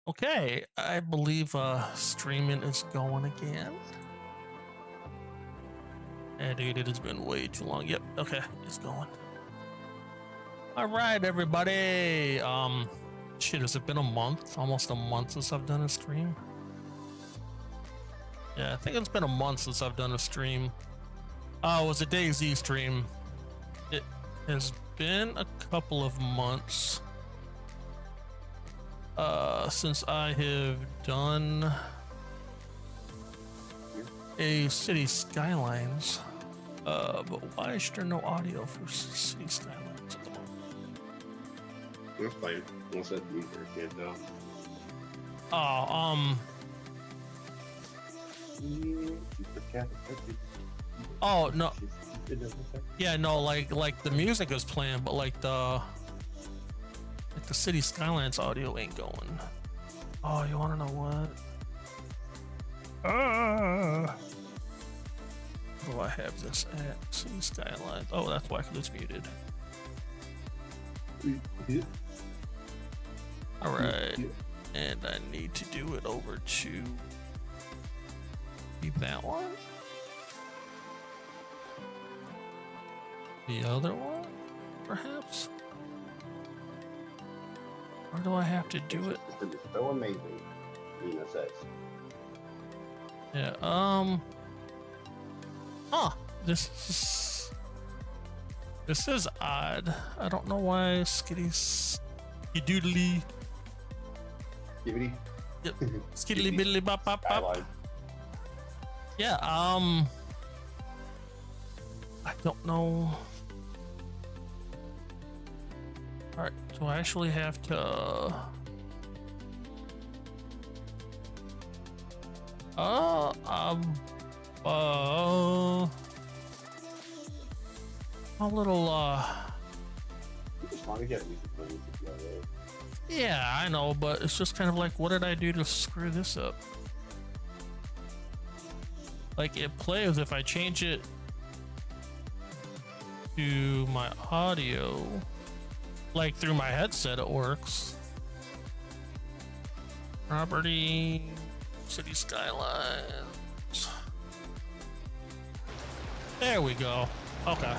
Okay, I believe streaming is going again. And dude, it has been way too long. Yep, okay, it's going. All right, everybody. Shit, has it been a month? Almost a month since I've done a stream? Yeah, I think it's been a month since I've done a stream. Oh, it was a DayZ stream. It has been a couple of months since I have done a City Skylines. But why is there no audio for City Skylines at the moment? That's fine. Once that meter can't tell. Oh no. Yeah, no, like the music is playing, but like the City Skylines audio ain't going. Oh, you wanna know what? Where do I have this at? City Skylines. Oh, that's why it's muted. Alright. And I need to do it over to that one. The other one, perhaps? Or do I have to do it? It's so amazing, Nina says. Yeah, huh, this is odd. I don't know why Skitty's doodly. Skibidi. Yep. Skiddly biddly bop bop bop. Yeah, I don't know. Alright, so I actually have to a little Just want to get music playing together. yeah, I know, but it's just kind of like, what did I do to screw this up? Like, it plays if I change it to my audio, like through my headset, it works. Property, City Skylines. There we go. Okay.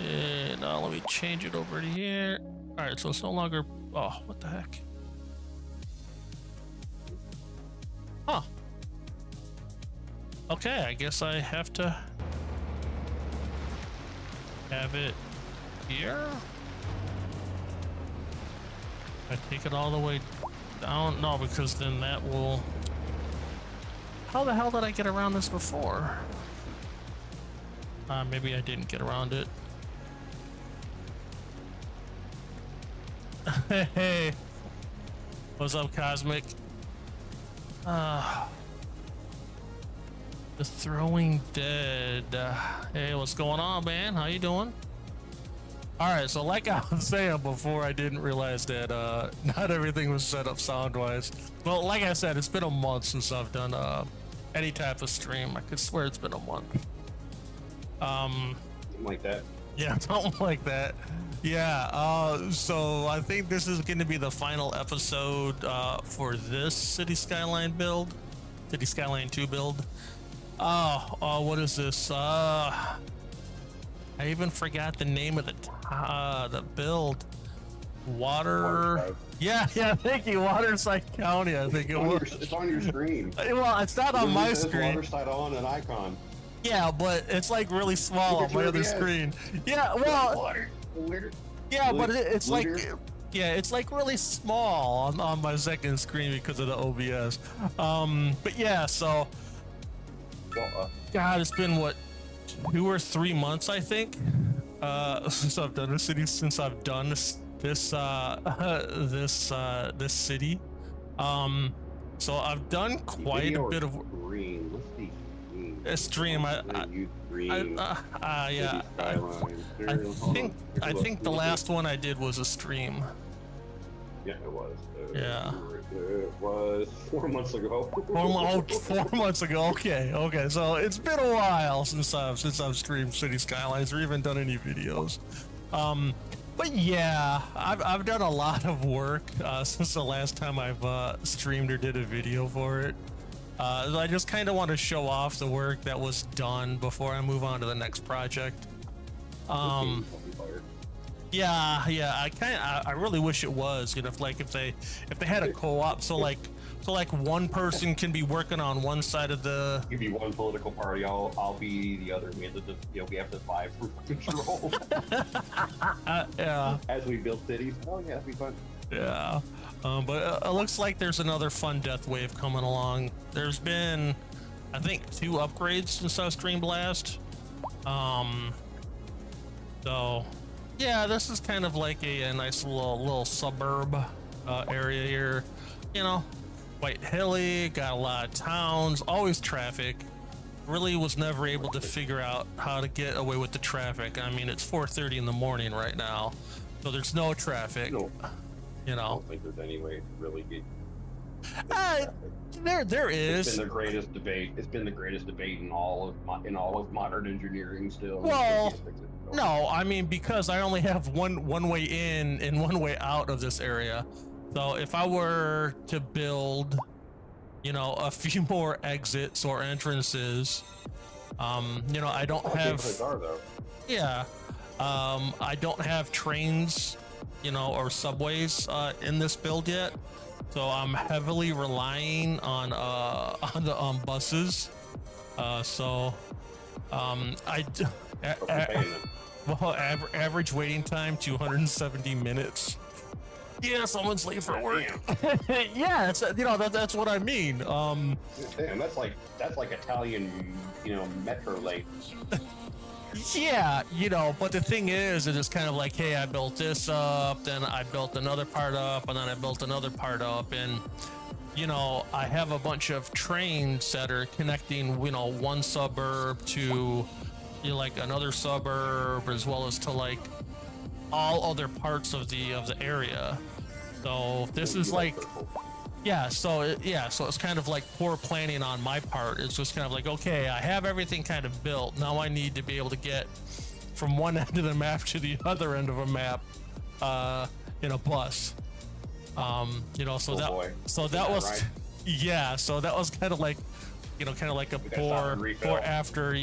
And let me change it over to here. All right, so it's no longer. Oh, what the heck? Huh. Okay, I guess I have to have it here. I take it all the way down? No, because then that will. How the hell did I get around this before? Maybe I didn't get around it. Hey, what's up, Cosmic? The Throwing Dead. Hey, what's going on, man? How you doing? All right, so like I was saying before, I didn't realize that not everything was set up sound-wise. Well, like I said, it's been a month since I've done any type of stream. I could swear it's been a month. Something like that. Yeah, something like that. Yeah, so I think this is going to be the final episode for this City Skyline build. City Skyline 2 build. Oh, what is this? I even forgot the name of the build. WaterSide. Yeah, thank you. WaterSide County, I think it was. It's on your screen. Well, it's not on my screen. WaterSide on an icon. Yeah, but it's like really small on my other screen. Yeah, well, yeah, but it's like, yeah, it's like really small on my second screen because of the OBS. But yeah, so, God, it's been what, 2 or 3 months, I think, since I've done this city. Since I've done this city. So I've done quite a bit of a stream. I think the last one I did was a stream. Yeah, it was. Yeah. It was 4 months ago. 4 months ago. Okay. So it's been a while since I've streamed City Skylines or even done any videos. But yeah, I've done a lot of work since the last time I've streamed or did a video for it. I just kind of want to show off the work that was done before I move on to the next project. Yeah, I really wish it was, you know, if they had a co-op, so like one person can be working on one side of the. You be one political party, I'll be the other. We have to vie for control. Yeah. As we build cities. Oh yeah, it'd be fun. Yeah. But it looks like there's another fun death wave coming along. There's been, I think, 2 upgrades since I streamed last. So yeah, this is kind of like a nice little suburb area here. You know, quite hilly, got a lot of towns, always traffic. Really was never able to figure out how to get away with the traffic. I mean, it's 4:30 in the morning right now, so there's no traffic. No. You I know, don't think there's any way to really get. there is. It's been the greatest debate. It's been the greatest debate in all of modern engineering. Still. Well, no, I mean, because I only have one way in and one way out of this area. So if I were to build, you know, a few more exits or entrances, you know, I don't have. Yeah, I don't have trains, you know, or subways in this build yet. So I'm heavily relying on the buses. Average waiting time 270 minutes. Yeah, someone's late for work. Yeah, it's, you know, that's what I mean. Damn, that's like Italian, you know, metro late. Yeah, you know, but the thing is, it is kind of like, hey, I built this up, then I built another part up, and then I built another part up, and you know, I have a bunch of trains that are connecting, you know, one suburb to, you know, like another suburb, as well as to like all other parts of the area. So this is like, yeah, so it's kind of like poor planning on my part. It's just kind of like, okay, I have everything kind of built. Now I need to be able to get from one end of the map to the other end of a map in a bus. You know, so that was right? Yeah, so that was kind of like, you know, kind of like a poor after,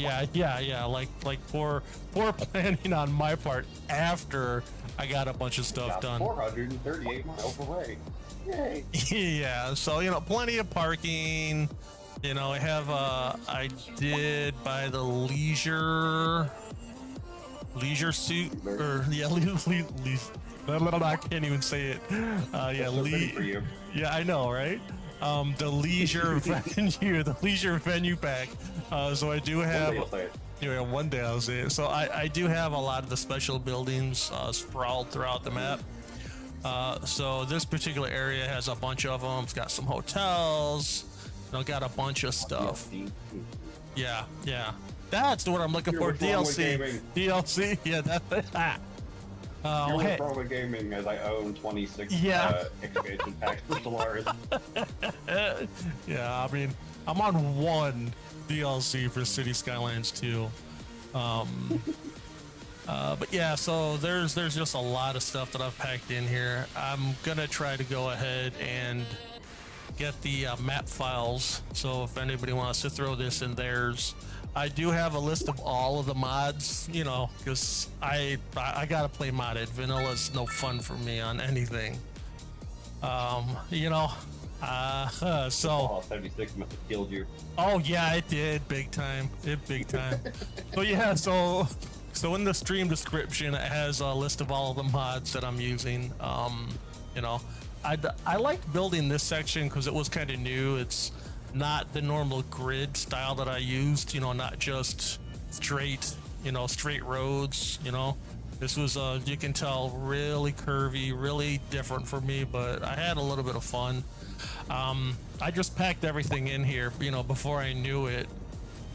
like poor planning on my part after I got a bunch of stuff done. 438 miles away. Yay. Yeah, so, you know, plenty of parking. You know, I did buy the leisure suit, or yeah, I can't even say it. Yeah, I know, right? The leisure venue pack. So I do have. One day I'll say it. So I do have a lot of the special buildings sprawled throughout the map. So this particular area has a bunch of them. It's got some hotels. You know, got a bunch of stuff. Yeah. That's what I'm looking for. DLC. Yeah, that. You're probably gaming, as I own 26 expansion packs for Solaris. Yeah, I mean, I'm on 1 DLC for City Skylines 2. But yeah, so there's just a lot of stuff that I've packed in here. I'm gonna try to go ahead and get the map files. So if anybody wants to throw this in theirs, I do have a list of all of the mods, you know, because I gotta play modded. Vanilla's no fun for me on anything. You know, so 76 must have killed you. Oh yeah, it did, big time. So yeah, so in the stream description, it has a list of all of the mods that I'm using. You know, I liked building this section because it was kind of new. It's not the normal grid style that I used, you know, not just straight roads, you know. This was, you can tell, really curvy, really different for me, but I had a little bit of fun. I just packed everything in here, you know, before I knew it.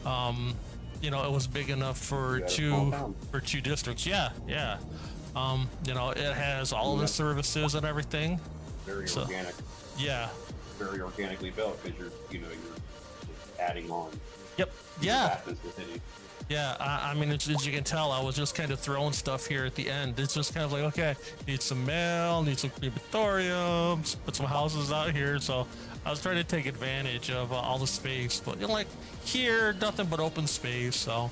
You know, it was big enough for two districts. Yeah. You know, it has all of the services and everything. Very organic. Yeah. Very organically built because you're just adding on. Yep. Yeah. Yeah, I mean, as you can tell, I was just kind of throwing stuff here at the end. It's just kind of like, okay, need some mail, need some crematoriums, put some houses out here. So I was trying to take advantage of all the space, but you know, like here, nothing but open space. So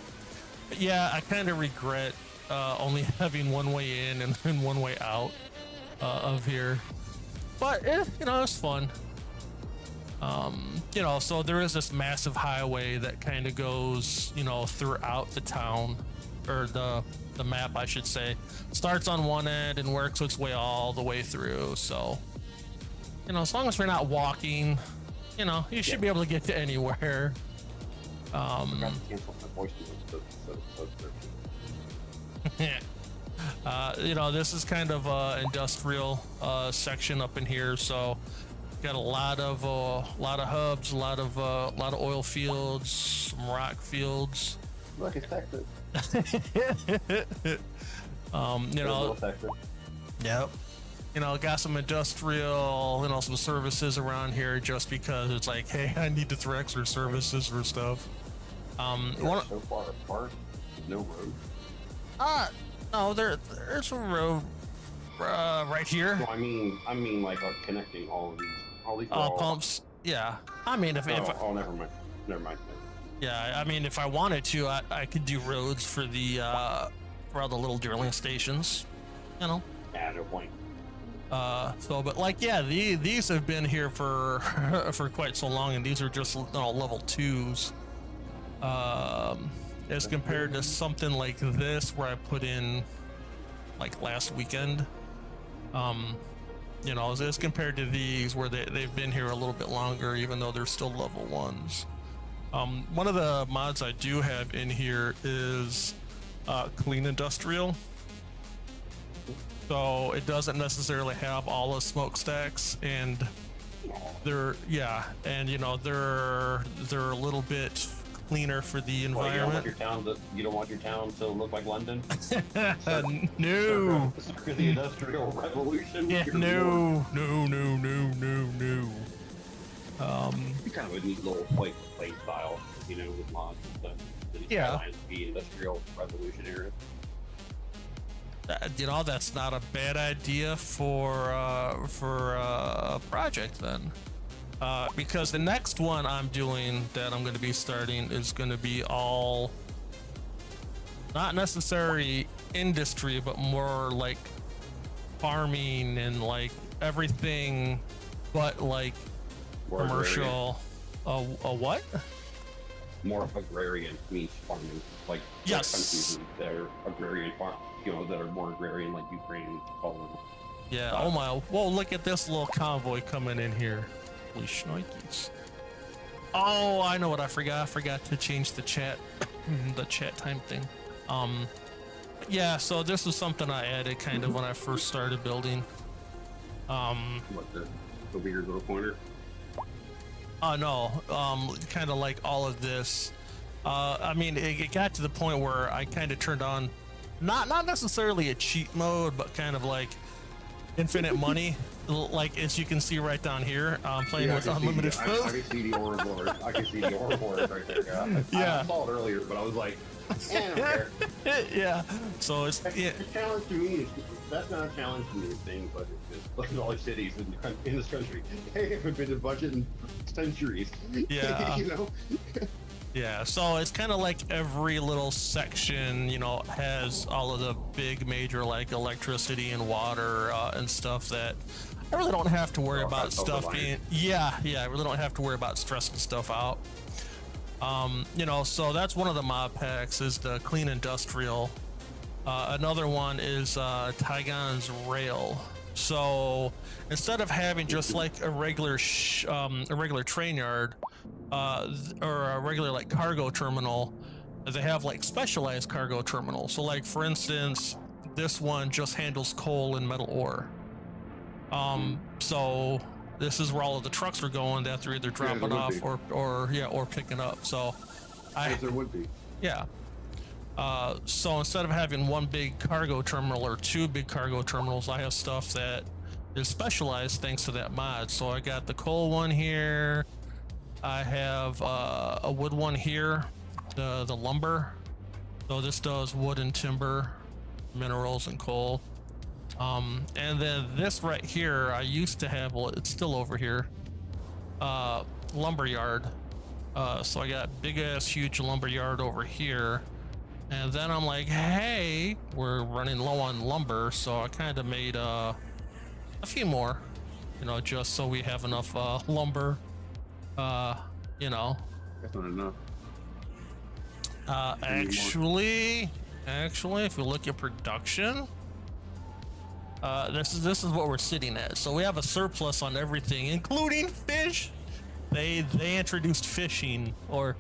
yeah, I kind of regret only having one way in and one way out of here. But you know, it's fun. You know, so there is this massive highway that kind of goes, you know, throughout the town, or the map, I should say. Starts on one end and works its way all the way through. So, you know, as long as we're not walking, you know, you should be able to get to anywhere. You know, this is kind of industrial section up in here, so got a lot of hubs, a lot of oil fields, some rock fields. Look, it's Texas. You know, yep. You know, got some industrial, you know, some services around here just because it's like, hey, I need to throw extra services for stuff. So far apart, there's no road. No, there's a road right here. No, I mean, like connecting all these pumps. Yeah, I mean, if never mind. Yeah, I mean, if I wanted to, I could do roads for all the little drilling stations, you know. Yeah, no point. So, but like, yeah, these have been here for for quite so long, and these are just, you know, level 2s. As compared to something like this where I put in like last weekend. You know, as compared to these where they've been here a little bit longer, even though they're still level 1s. One of the mods I do have in here is Clean Industrial. So it doesn't necessarily have all the smokestacks, and they're you know, they're a little bit cleaner for the environment. You don't want your town to look like London? No. For the Industrial Revolution? Yeah, no. You kind of a neat little play style, you know, with mods and stuff. Yeah. The Industrial Revolution era. You know, that's not a bad idea for a project then. Because the next one I'm doing that I'm going to be starting is going to be all not necessarily industry, but more like farming and like everything, but like More commercial. A what? More agrarian means farming, like yes, countries that are agrarian farm, you know, that are more agrarian, like Ukraine, Poland. Yeah. Oh my! Whoa! Look at this little convoy coming in here. Holy shnikes. Oh, I know what I forgot. I forgot to change the chat time thing. Yeah, so this was something I added kind of when I first started building. What, the weird little pointer? No, kind of like all of this. I mean, it got to the point where I kind of turned on, not necessarily a cheat mode, but kind of like infinite money. Like, as you can see right down here, I'm playing with unlimited funds. I can see the Ouroboros. I can see the Ouroboros right there. Yeah. I saw it earlier, but I was like, I don't care. Yeah. So it's The challenge to me is, that's not a challenge to me, thing, but it's like all the cities in this country. They haven't been to budget in centuries. Yeah. You know? Yeah, so it's kind of like every little section, you know, has all of the big major like electricity and water and stuff that I really don't have to worry about stuff being. Yeah, I really don't have to worry about stressing stuff out. You know, so that's one of the mod packs is the Clean Industrial. Another one is Tigon's Rail. So instead of having just like a regular train yard or a regular like cargo terminal, they have like specialized cargo terminals. So like for instance, this one just handles coal and metal ore. So this is where all of the trucks are going that they're either dropping off or picking up. So there would be. Yeah. So instead of having one big cargo terminal or two big cargo terminals, I have stuff that is specialized thanks to that mod. So I got the coal one here. I have a wood one here, the lumber, So this does wood and timber, minerals and coal. And then this right here, I used to have, well, it's still over here, lumber yard. So I got big ass huge lumber yard over here. And then I'm like, hey, we're running low on lumber. So I kind of made a few more, you know, just so we have enough lumber, you know. That's not enough. Actually, if we look at production, this is what we're sitting at. So we have a surplus on everything, including fish. They introduced fishing or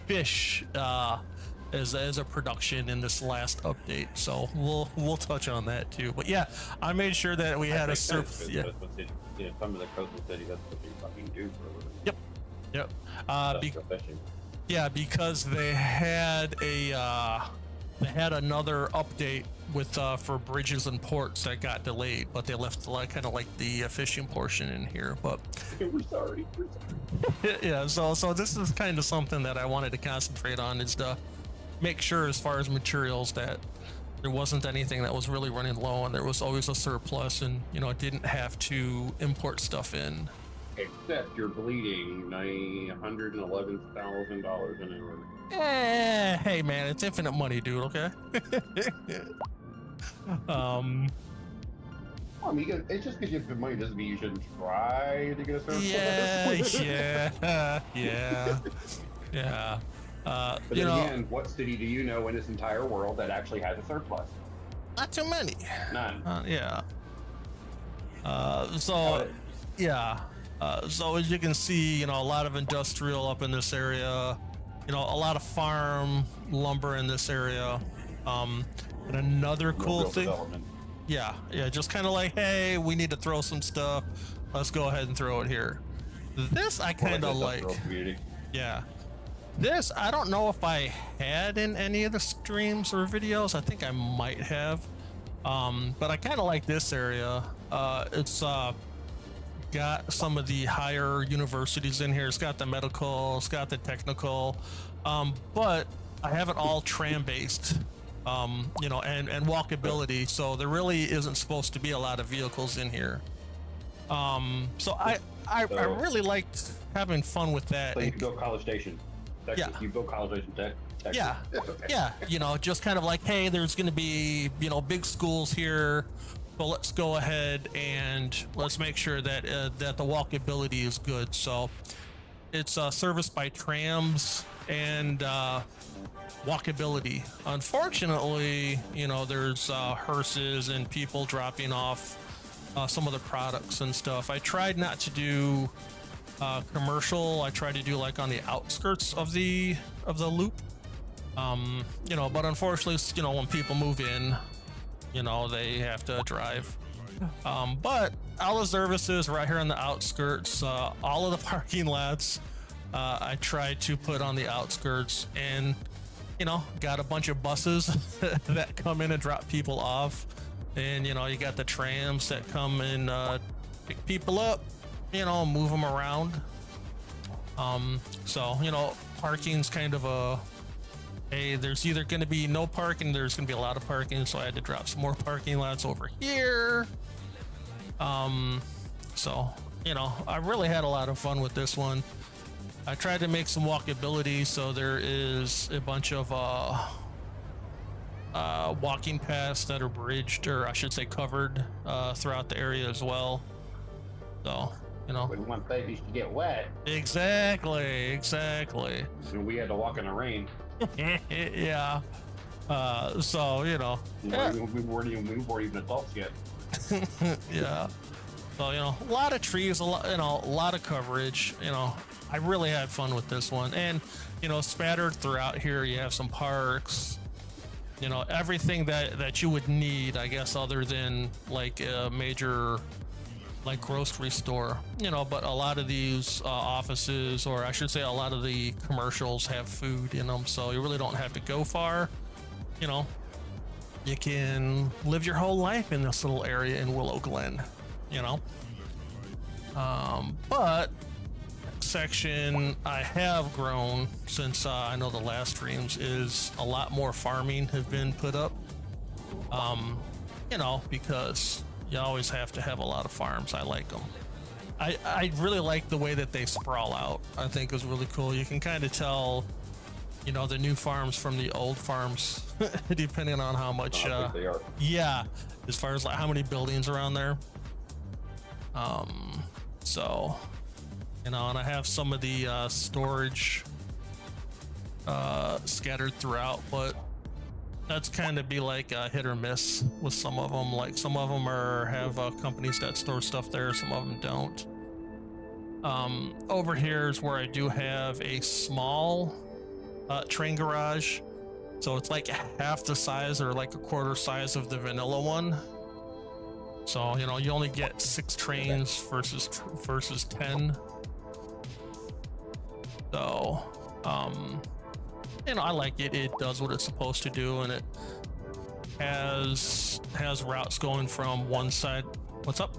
fish as a production in this last update. So we'll touch on that too. But yeah, I made sure that we had a surplus. Yeah. Some of the coastal cities, that's what they fucking do for a living. Yep. Fishing. Yeah, because they had another update with for bridges and ports that got delayed, but they left kind of like the fishing portion in here. But we're sorry. yeah, so this is kind of something that I wanted to concentrate on, is to make sure, as far as materials, that there wasn't anything that was really running low, and there was always a surplus, and you know, didn't have to import stuff in. Except you're bleeding $111,000 an hour. Hey man, it's infinite money, dude. Okay. I mean, it's just because you have the money doesn't mean you shouldn't try to get a surplus. Yeah. But then again, what city do you know in this entire world that actually has a surplus? Not too many. None. So as you can see, you know, a lot of industrial up in this area, you know, a lot of farm lumber in this area. And another cool thing. Yeah, just kind of like, hey, we need to throw some stuff. Let's go ahead and throw it here. This I kind of like. Yeah. This, I don't know if I had in any of the streams or videos. I think I might have. But I kind of like this area. It's got some of the higher universities in here. It's got the medical, it's got the technical, but I have it all tram based, you know, and walkability. So there really isn't supposed to be a lot of vehicles in here. So I really liked having fun with that. So you can go College Station. Texas. Yeah. You go College Station, Texas. Yeah. Okay. Yeah. You know, just kind of like, hey, there's going to be, you know, big schools here. So let's go ahead and let's make sure that that the walkability is good. So it's serviced by trams and walkability. Unfortunately, you know, there's hearses and people dropping off some of the products and stuff. I tried not to do commercial. I tried to do like on the outskirts of the loop. You know, but unfortunately, you know, when people move in, you know, they have to drive. But all the services right here on the outskirts, all of the parking lots, I tried to put on the outskirts, and, you know, got a bunch of buses that come in and drop people off. And, you know, you got the trams that come and pick people up, you know, move them around. So, you know, parking's kind of a, hey, there's either going to be no parking, there's going to be a lot of parking, so I had to drop some more parking lots over here. So, you know, I really had a lot of fun with this one. I tried to make some walkability, so there is a bunch of walking paths that are bridged, or I should say covered, throughout the area as well. So, you know, we want babies to get wet. Exactly. And we had to walk in the rain. Yeah. So, you know, we weren't even adults yet. Yeah. So, you know, a lot of trees, a lot of coverage. You know, I really had fun with this one. And, you know, spattered throughout here, you have some parks, you know, everything that you would need, I guess, other than like a major like grocery store, you know. But a lot of these offices, or I should say a lot of the commercials, have food in them, so you really don't have to go far. You know, you can live your whole life in this little area in Willow Glen, you know. But section I have grown since I know the last streams is a lot more farming have been put up. You know, because you always have to have a lot of farms. I like them. I really like the way that they sprawl out. I think is really cool. You can kind of tell, you know, the new farms from the old farms, depending on how much. They are. Yeah, as far as like how many buildings around there. So, you know, and I have some of the storage scattered throughout, but that's kind of be like a hit or miss with some of them. Like some of them have companies that store stuff there, some of them don't. Over here is where I do have a small train garage, so it's like half the size or like a quarter size of the vanilla one. So, you know, you only get 6 trains versus 10. So, you know, I like it. It does what it's supposed to do, and it has routes going from one side. What's up?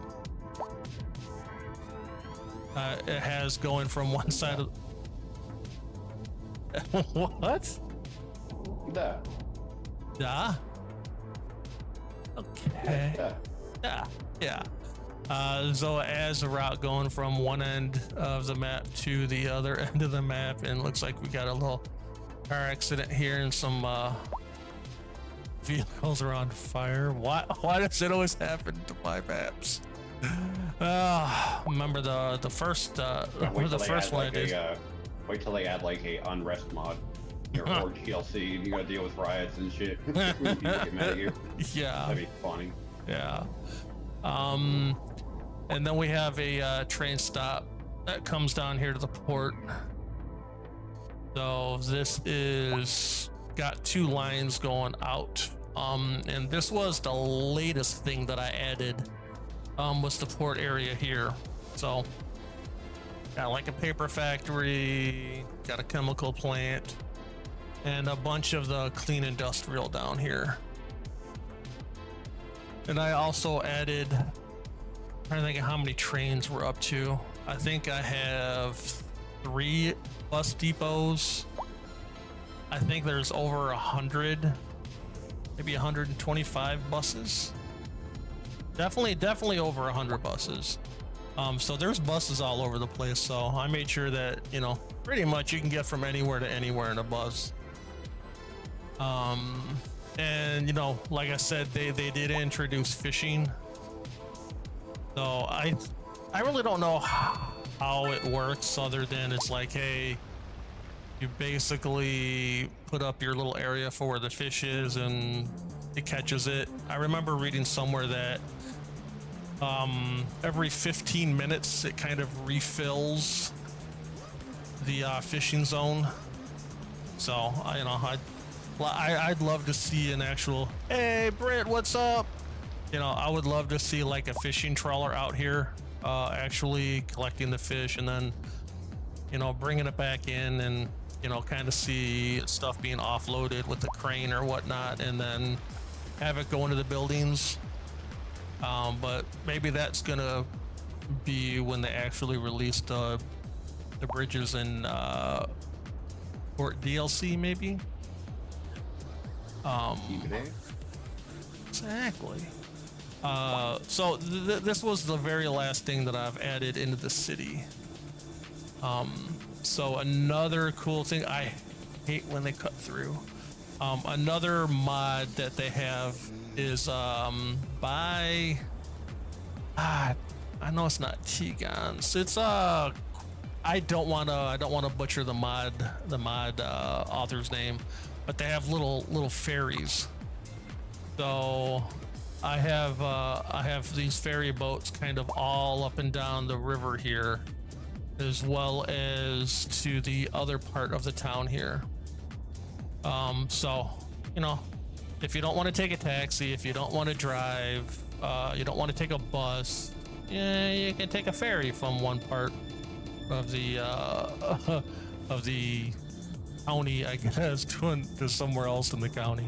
It has going from one side of. What? That. Yeah. Okay. Yeah. So it has a route going from one end of the map to the other end of the map, and it looks like we got a little car accident here and some vehicles are on fire. Why does it always happen to my maps? Remember the first one I did. Wait till they add like a unrest mod or DLC, and you gotta deal with riots and shit. People get mad at you. Yeah, that'd be funny. Yeah. And then we have a train stop that comes down here to the port. So this is got 2 lines going out. And this was the latest thing that I added, was the port area here. So got like a paper factory, got a chemical plant, and a bunch of the clean industrial down here. And I also added, I'm trying to think of how many trains we're up to. I think I have 3 bus depots. I think there's over 100, maybe 125 buses. Definitely over 100 buses. So there's buses all over the place. So I made sure that, you know, pretty much you can get from anywhere to anywhere in a bus. And you know, like I said, they did introduce fishing. So I really don't know how it works, other than it's like, hey, you basically put up your little area for where the fish is and it catches it. I remember reading somewhere that every 15 minutes it kind of refills the fishing zone. So you know, I'd love to see an actual, hey Britt, what's up? You know, I would love to see like a fishing trawler out here, actually collecting the fish and then, you know, bringing it back in, and, you know, kind of see stuff being offloaded with the crane or whatnot, and then have it go into the buildings. But maybe that's gonna be when they actually release the bridges in Port DLC, maybe. Exactly. So this was the very last thing that I've added into the city. So another cool thing, I hate when they cut through. Another mod that they have is I know it's not Tigon. So it's I don't want to butcher the mod author's name, but they have little ferries. So I have these ferry boats kind of all up and down the river here, as well as to the other part of the town here. So, you know, if you don't want to take a taxi, if you don't want to drive, you don't want to take a bus, yeah, you can take a ferry from one part of the county, I guess, to somewhere else in the county.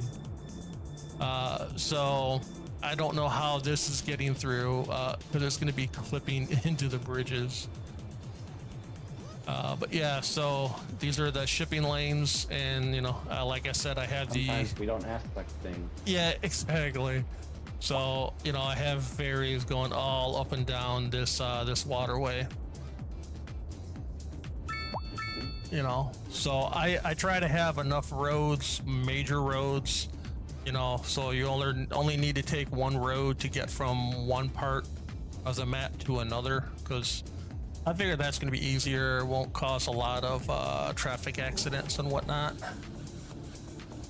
So I don't know how this is getting through, because it's going to be clipping into the bridges. But yeah, so these are the shipping lanes, and you know, like I said, I have Sometimes we don't ask such things. yeah, exactly. So you know, I have ferries going all up and down this this waterway. You know, so I try to have enough roads, major roads, you know, so you only need to take one road to get from one part of the map to another, because I figure that's going to be easier, won't cause a lot of traffic accidents and whatnot.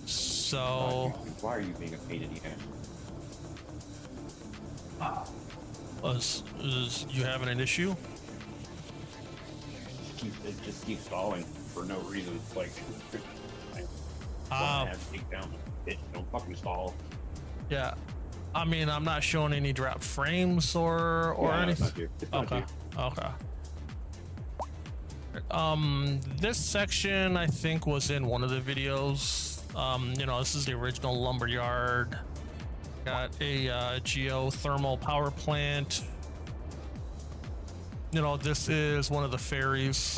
So Why are you being a pain in the ass? is you having an issue? It just keeps stalling for no reason. It's like, I have to take down it. Don't fucking stall. Yeah, I mean, I'm not showing any dropped frames or Yeah, anything. it's not Okay. you. Okay. This section I think was in one of the videos. You know, this is the original lumber yard. Got a geothermal power plant. You know, this is one of the ferries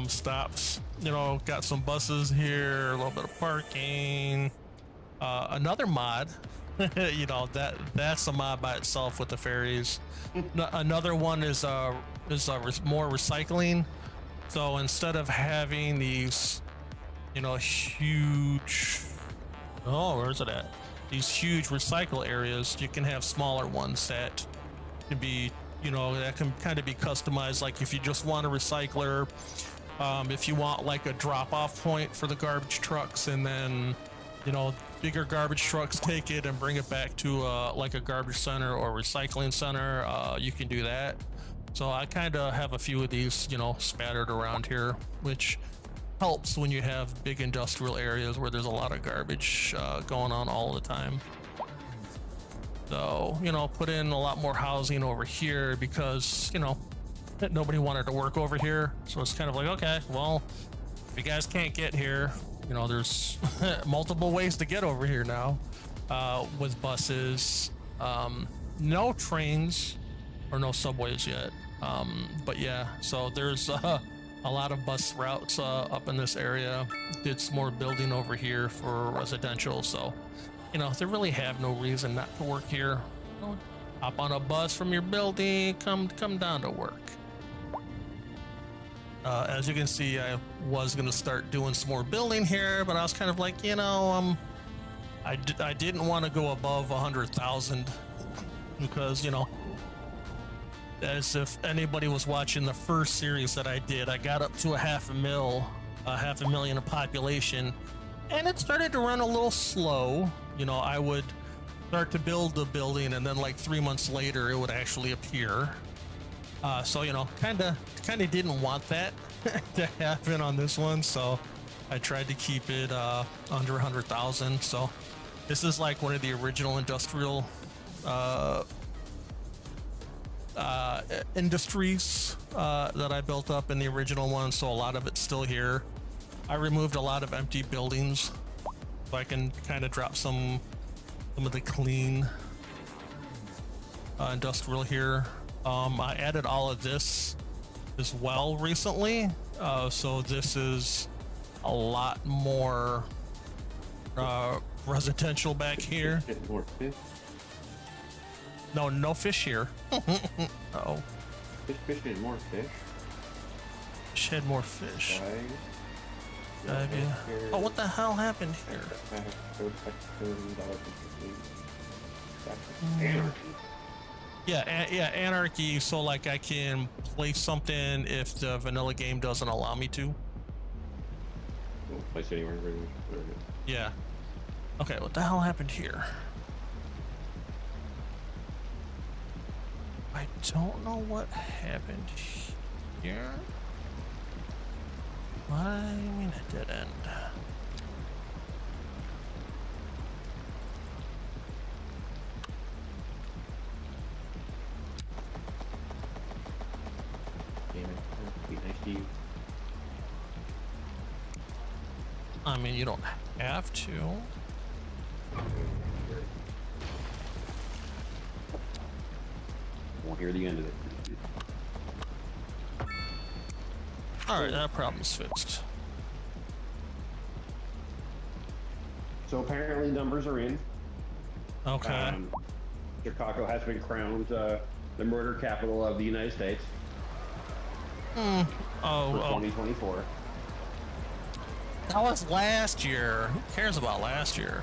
stops. You know, got some buses here, a little bit of parking. Another mod. You know, that's a mod by itself with the ferries. Another one is more recycling. So instead of having these, you know, huge, oh, where's it at? These huge recycle areas, you can have smaller ones that can be, you know, that can kind of be customized. Like if you just want a recycler, if you want like a drop-off point for the garbage trucks, and then, you know, bigger garbage trucks take it and bring it back to like a garbage center or recycling center, you can do that. So I kind of have a few of these, you know, spattered around here, which helps when you have big industrial areas where there's a lot of garbage going on all the time. So, you know, put in a lot more housing over here because, you know, nobody wanted to work over here. So it's kind of like, okay, well, if you guys can't get here, you know, there's multiple ways to get over here now with buses. No trains or no subways yet. But yeah, so there's a lot of bus routes up in this area. Did some more building over here for residential. So, you know, they really have no reason not to work here. You know, hop on a bus from your building, come down to work. As you can see, I was gonna start doing some more building here, but I was kind of like, you know, I didn't want to go above 100,000 because, you know, as if anybody was watching the first series that I did, I got up to a half a million of population, and it started to run a little slow. You know, I would start to build the building, and then like 3 months later, it would actually appear. So, you know, kind of didn't want that to happen on this one, so I tried to keep it under 100,000. So this is like one of the original industrial industries that I built up in the original one, so a lot of it's still here. I removed a lot of empty buildings so I can kind of drop some of the clean industrial here. I added all of this as well recently, so this is a lot more residential back here. More fish. No fish here. Oh, Fish and more fish. shed more fish. Right. Oh, what the hell happened here? Anarchy. Yeah, Anarchy. So like I can place something if the vanilla game doesn't allow me to. Don't place anywhere. Yeah. Okay, what the hell happened here? I don't know what happened here. I mean, it did end. Damn it. Be nice to you. I mean, you don't have to. Won't hear the end of it. All right, that problem's fixed. So apparently numbers are in. Okay. Chicago has been crowned the murder capital of the United States for 2024. That was last year. Who cares about last year?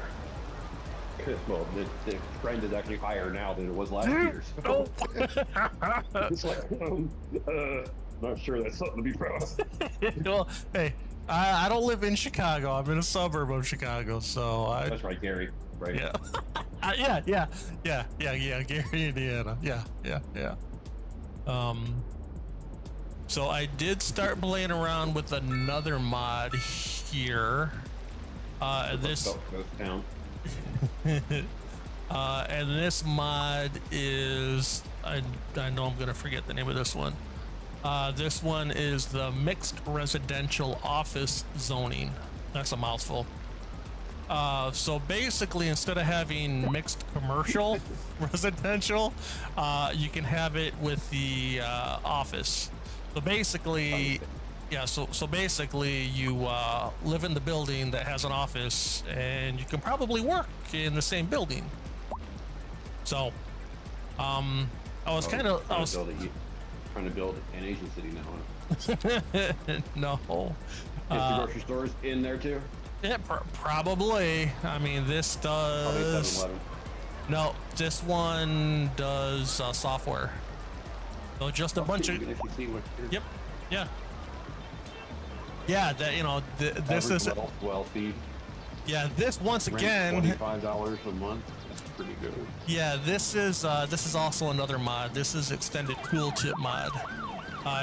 Well, the trend is actually higher now than it was last year. So. It's like, not sure that's something to be proud of. Well, hey, I don't live in Chicago. I'm in a suburb of Chicago, so That's right, Gary. Right. Yeah. Yeah. Gary, Indiana. Yeah. So I did start playing around with another mod here. This. Down. And this mod is, I know I'm gonna forget the name of this one. This one is the mixed residential office zoning. That's a mouthful. So basically, instead of having mixed commercial residential, you can have it with the office. So basically, yeah, so basically you live in the building that has an office, and you can probably work in the same building. So I was trying to build an Asian city now. No. Is the grocery stores in there too? Yeah, probably. I mean, this does. No, this one does software. So just a bunch of. Yep. Yeah. Yeah, that this is wealthy. Yeah, this once again. $25 a month. That's pretty good. Yeah, this is also another mod. This is extended Tooltip mod,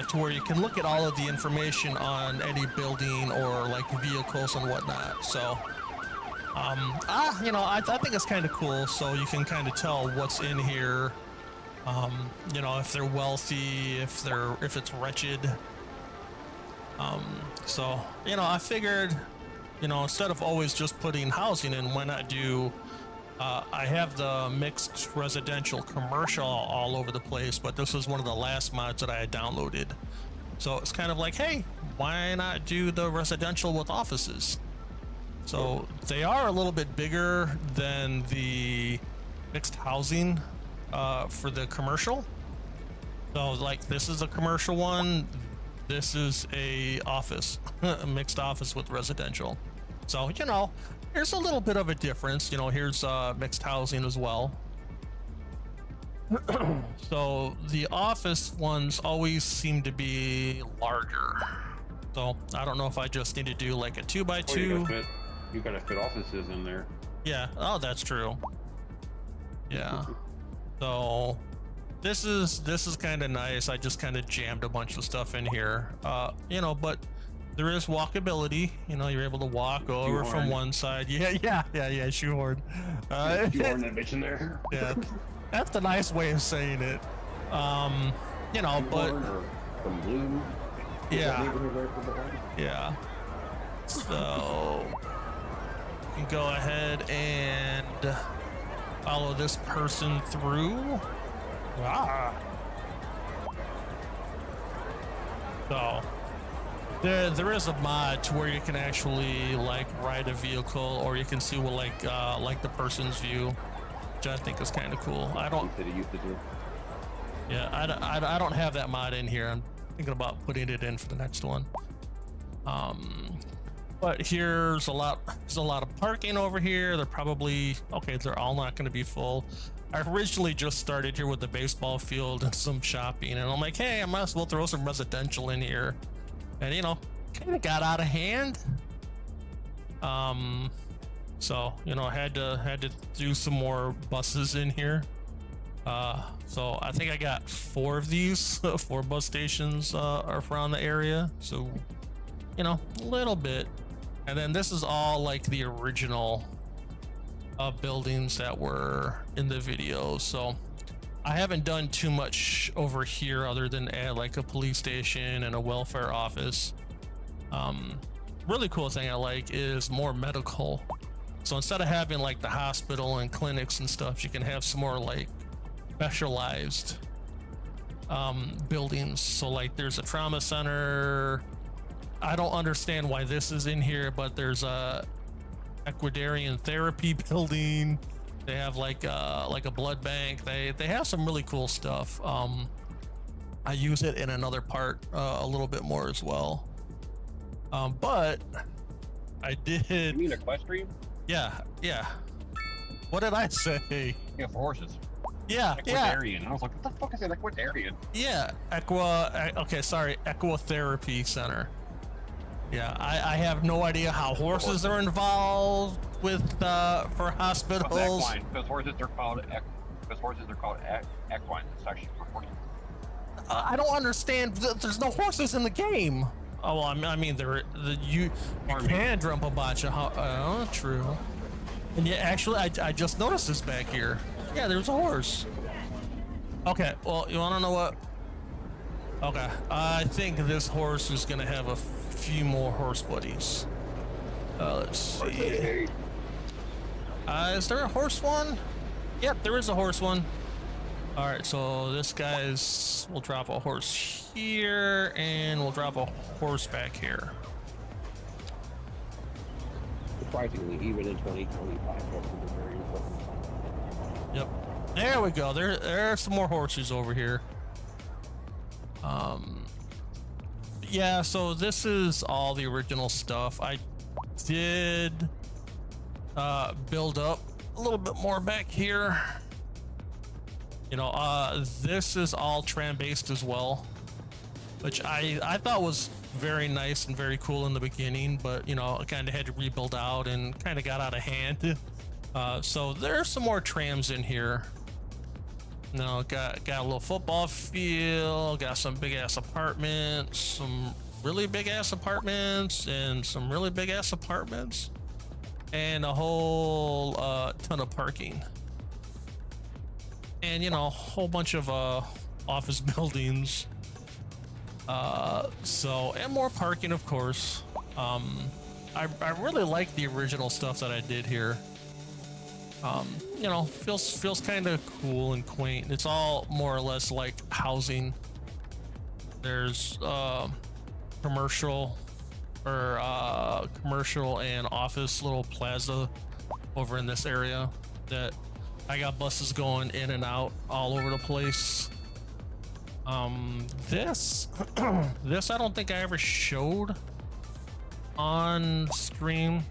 to where you can look at all of the information on any building or like vehicles and whatnot. So, I think it's kind of cool. So you can kind of tell what's in here. If they're wealthy, if it's wretched. So, I figured, instead of always just putting housing in, why not do, I have the mixed residential commercial all over the place, but this was one of the last mods that I had downloaded. So it's kind of like, hey, why not do the residential with offices? So they are a little bit bigger than the mixed housing for the commercial. So like this is a commercial one. This is a office, a mixed office with residential. So, there's a little bit of a difference. Here's mixed housing as well. So the office ones always seem to be larger. So I don't know if I just need to do like a 2x2. You gotta fit offices in there. Yeah. Oh, that's true. Yeah. So this is kind of nice. I just kind of jammed a bunch of stuff in here. But there is walkability. You're able to walk over from one side. Yeah. Shoehorn. Shoehorn that bitch in there. Yeah. That's the nice way of saying it. But from blue. Yeah. So you can go ahead and follow this person through. So there is a mod to where you can actually like ride a vehicle, or you can see what like the person's view, which I think is kind of cool. I don't have that mod in here. I'm thinking about putting it in for the next one. But there's a lot of parking over here. They're all not going to be full. I originally just started here with the baseball field and some shopping, and I'm like, hey, I might as well throw some residential in here. And kind of got out of hand. So had to do some more buses in here. So I think I got 4 of these, 4 bus stations around the area. So a little bit. And then this is all like the original buildings that were in the video. So I haven't done too much over here other than add like a police station and a welfare office. Really cool thing I like is more medical. So instead of having like the hospital and clinics and stuff, you can have some more like specialized buildings. So like there's a trauma center, I don't understand why this is in here, but there's a equidarian therapy building. They have like a blood bank. They have some really cool stuff. I use it in another part a little bit more as well. But I did. You mean equestrian? Yeah. What did I say? Yeah, for horses. Yeah, Equidarian. I was like, what the fuck is an equidarian? Yeah, okay, sorry, Equitherapy Center. Yeah, I have no idea how horses are involved with for hospitals. Equine, because horses are called equine. It's actually for horses. I don't understand. There's no horses in the game. Oh, well, I mean, you can dump a bunch of. True. And yeah, actually, I just noticed this back here. Yeah, there's a horse. Okay, well, you want to know what? Okay, I think this horse is gonna have a few more horse buddies. Let's see. Is there a horse one? Yep, there is a horse one. All right, so this guy's, we'll drop a horse here, and we'll drop a horse back here. Surprisingly, even in 2025, horses are very important. Yep, there we go. There are some more horses over here. Yeah, so this is all the original stuff. I did build up a little bit more back here. You know, this is all Tram based as well, which I thought was very nice and very cool in the beginning, but you know, I kind of had to rebuild out and kind of got out of hand. So there's some more trams in here. You know, got a little football field, got some big ass apartments, some really big ass apartments, and some really big ass apartments, and a whole ton of parking. And you know, a whole bunch of office buildings. And more parking, of course. I really like the original stuff that I did here. You know, feels kind of cool and quaint. It's all more or less like housing. There's commercial and office little plaza over in this area that I got buses going in and out all over the place. This I don't think I ever showed on stream.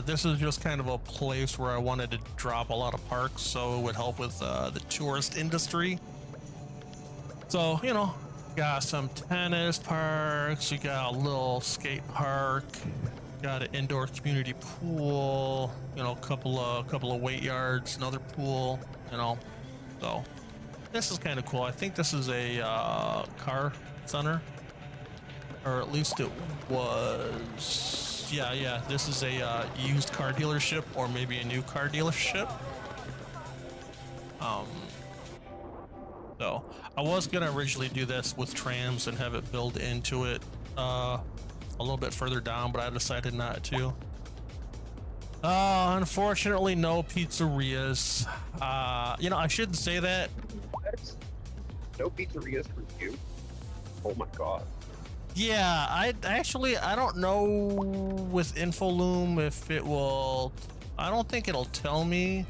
This is just kind of a place where I wanted to drop a lot of parks, so it would help with the tourist industry. So, you know, got some tennis parks, we got a little skate park, got an indoor community pool, you know, a couple of weight yards, another pool, you know. So this is kind of cool. I think this is a car center, or at least it was. Yeah, this is a used car dealership, or maybe a new car dealership. So I was gonna originally do this with trams and have it build into it a little bit further down, but I decided not to. Unfortunately, no pizzerias. You know, I shouldn't say that. No pizzerias for you. Oh my god. Yeah, I don't know with InfoLoom if it will. I don't think it'll tell me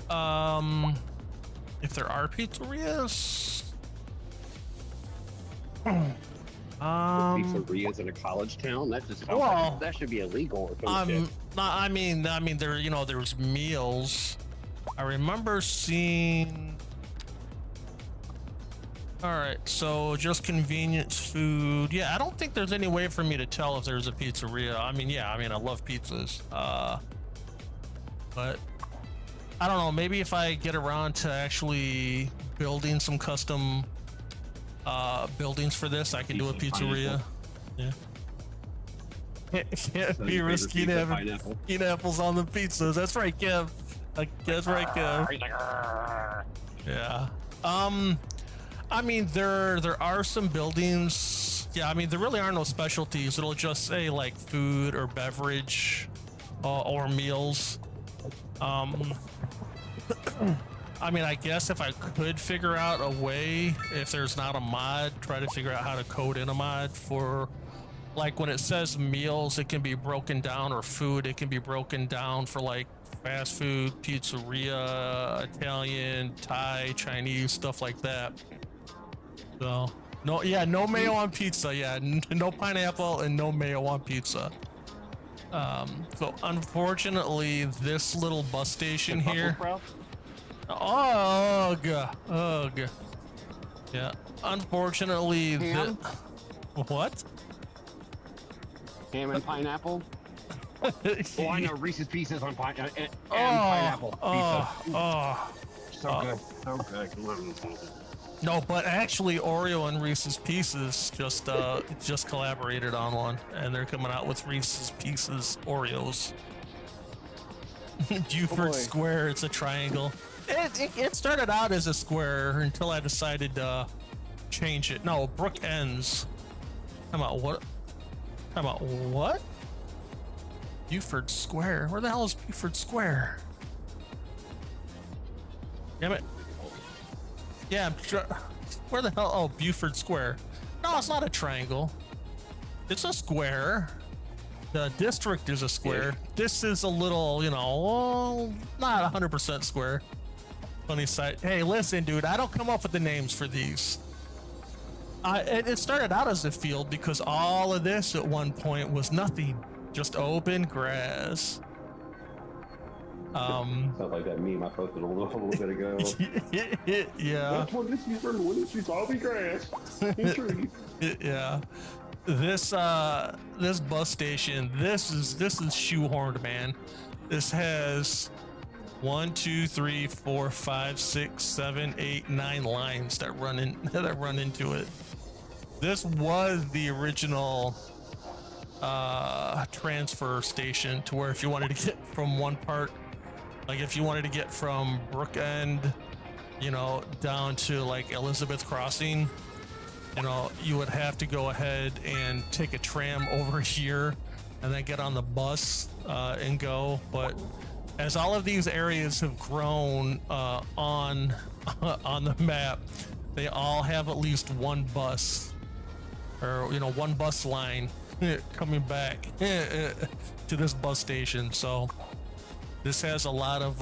if there are pizzerias. Pizzerias in a college town? That just sounds like that should be illegal or something. I mean there, you know, there's meals. I remember seeing. All right, so just convenience food. Yeah, I don't think there's any way for me to tell if there's a pizzeria. I mean, yeah, I love pizzas. But I don't know, maybe if I get around to actually building some custom buildings for this, I can do a pizzeria. Yeah. Can't be risky to have pineapples on the pizzas. That's right, Kev. That's right, Kev. Yeah. I mean, there are some buildings. Yeah, I mean, there really are no specialties. It'll just say like food or beverage or meals. I mean, I guess if I could figure out a way, if there's not a mod, try to figure out how to code in a mod for, like, when it says meals, it can be broken down, or food, it can be broken down for like fast food, pizzeria, Italian, Thai, Chinese, stuff like that. So no, yeah, no mayo on pizza. Yeah, no pineapple and no mayo on pizza. So unfortunately, this little bus station here. Ugh. Yeah. Unfortunately, Ham? What? Ham and pineapple. Oh, I know Reese's Pieces on pineapple pizza. So good, so good. No, but actually, Oreo and Reese's Pieces just collaborated on one, and they're coming out with Reese's Pieces Oreos. Buford Square, it's a triangle. It started out as a square until I decided to change it. No, Brook Ends. How about what? Buford Square? Where the hell is Buford Square? Damn it. Yeah, I'm sure. Where the hell? Oh, Buford Square. No, it's not a triangle. It's a square. The district is a square. Yeah. This is a little, you know, not 100% square. Funny side. Hey, listen, dude, I don't come up with the names for these. It started out as a field because all of this at one point was nothing. Just open grass. Sounds like that meme I posted a little bit ago. Yeah. That's what this used when this used to all be grass and trees. Yeah. This bus station, this is shoehorned, man. This has 1, 2, 3, 4, 5, 6, 7, 8, 9 lines that run into it. This was the original transfer station, to where if you wanted to get from one part, like if you wanted to get from Brook End, you know, down to like Elizabeth Crossing, you know, you would have to go ahead and take a tram over here and then get on the bus and go. But as all of these areas have grown on the map, they all have at least one bus, or, you know, one bus line coming back to this bus station. So this has a lot of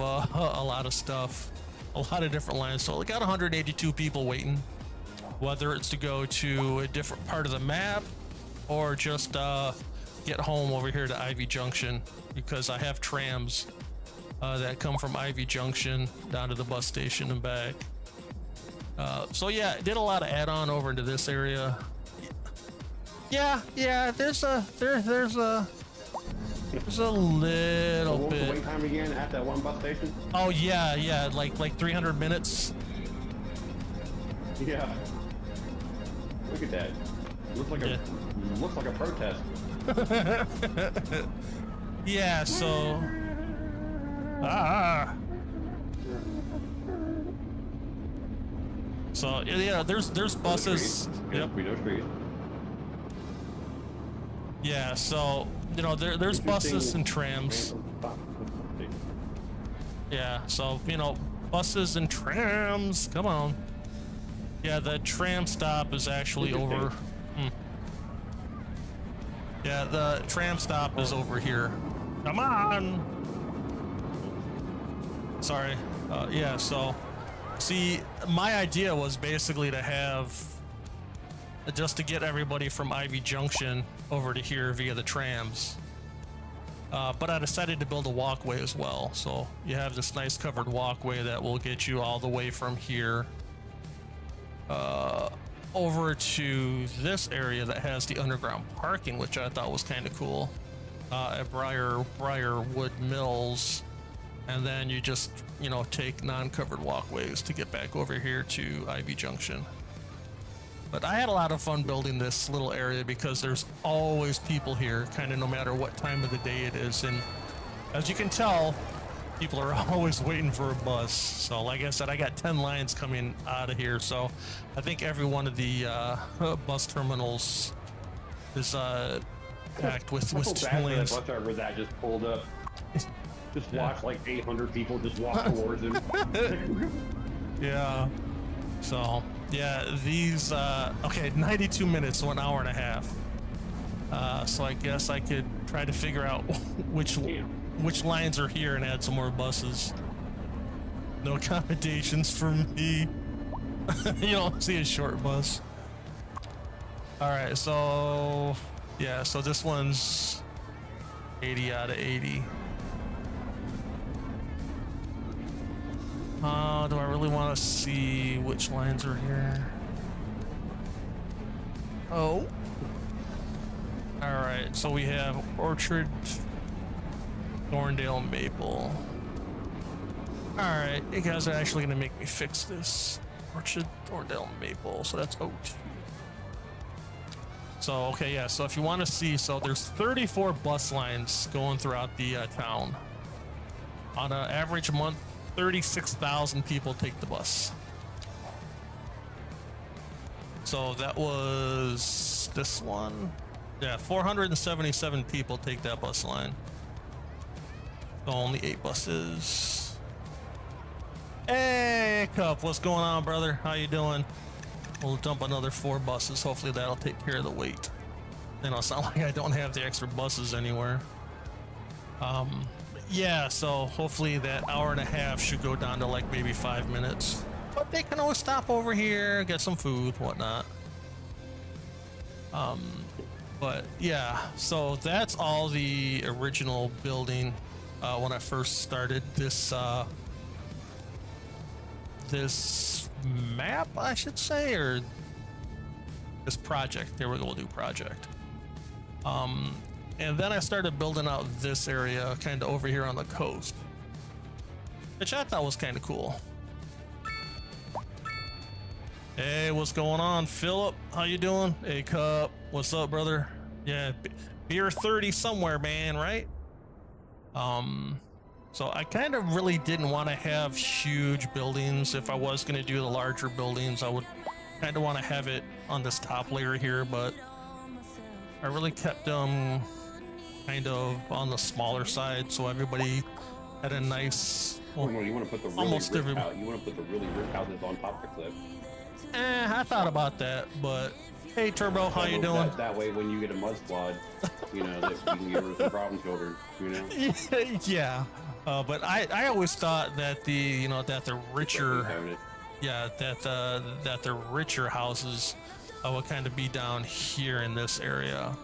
stuff, a lot of different lines. So we got 182 people waiting, whether it's to go to a different part of the map or just get home over here to Ivy Junction, because I have trams that come from Ivy Junction down to the bus station and back. So yeah, did a lot of add-on over into this area. Yeah, there's a little What was bit. the wait time again at that one bus station? Oh yeah, like 300 minutes. Yeah. Look at that. Looks like a protest. Yeah, so so yeah, there's buses. Yep. We know street. Yeah, so you know there's buses and trams. Yeah, so you know, buses and trams. Come on. Yeah, the tram stop is actually over. Yeah, the tram stop is over here. Come on. Sorry. Yeah, so see, my idea was basically to have just to get everybody from Ivy Junction over to here via the trams. But I decided to build a walkway as well. So you have this nice covered walkway that will get you all the way from here over to this area that has the underground parking, which I thought was kind of cool, at Briarwood Mills. And then you just, you know, take non-covered walkways to get back over here to Ivy Junction. But I had a lot of fun building this little area because there's always people here, kind of no matter what time of the day it is. And as you can tell, people are always waiting for a bus. So like I said, I got 10 lines coming out of here. So I think every one of the bus terminals is packed with that bus driver that just pulled up. Just watch like 800 people just walk towards him. Yeah. So, yeah, these, okay, 92 minutes, so an hour and a half. So I guess I could try to figure out which lines are here and add some more buses. No accommodations for me. You don't see a short bus. Alright, so, yeah, so this one's 80 out of 80. Do I really want to see which lines are here? Oh. Alright, so we have Orchard, Thorndale, Maple. Alright, you guys are actually going to make me fix this. Orchard, Thorndale, Maple, so that's O2. So, okay, yeah, so if you want to see, so there's 34 bus lines going throughout the town. On an average month, 36,000 people take the bus. So that was this one. Yeah, 477 people take that bus line. So only 8 buses. Hey, Cup, what's going on, brother? How you doing? We'll dump another 4 buses. Hopefully that'll take care of the weight. You know, it's not like I don't have the extra buses anywhere. Yeah, so hopefully that hour and a half should go down to like maybe 5 minutes. But they can always stop over here, get some food, whatnot. But yeah, so that's all the original building when I first started this this map, I should say, or this project. There we go, we'll do project. And then I started building out this area kind of over here on the coast, which I thought was kind of cool. Hey, what's going on, Philip? How you doing? Hey, Cup, what's up, brother? Yeah, beer 30 somewhere, man, right? So I kind of really didn't want to have huge buildings. If I was going to do the larger buildings, I would kind of want to have it on this top layer here, but I really kept them kind of on the smaller side, so everybody had a nice. Well, you want to put the really almost every. You want to put the really rich houses on top of the cliff. I thought about that, but hey, Turbo, how you doing? That way, when you get a mudslide, you know that you can get rid of some problem children. You know. Yeah, but I always thought that the richer, that the richer houses would kind of be down here in this area.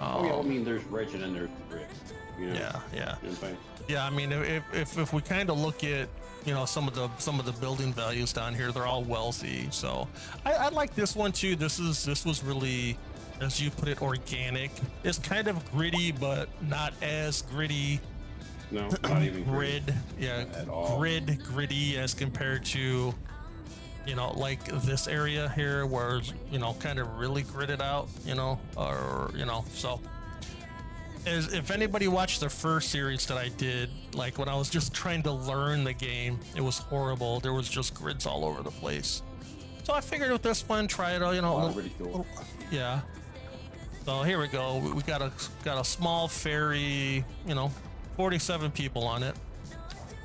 Oh yeah, I mean, there's rich and then there's rich. You know? Yeah. You know what I'm saying? Yeah, I mean, if we kind of look at, you know, some of the building values down here, they're all wealthy. So I like this one too. This was really, as you put it, organic. It's kind of gritty, but not as gritty. No, not even grid. Yeah, at all. Gritty as compared to, you know, like this area here, where, you know, kind of really gridded out, you know, or, you know, so. If anybody watched the first series that I did, like when I was just trying to learn the game, it was horrible. There was just grids all over the place. So I figured with this one, try it, you know, yeah. So here we go. We got a small ferry, you know, 47 people on it.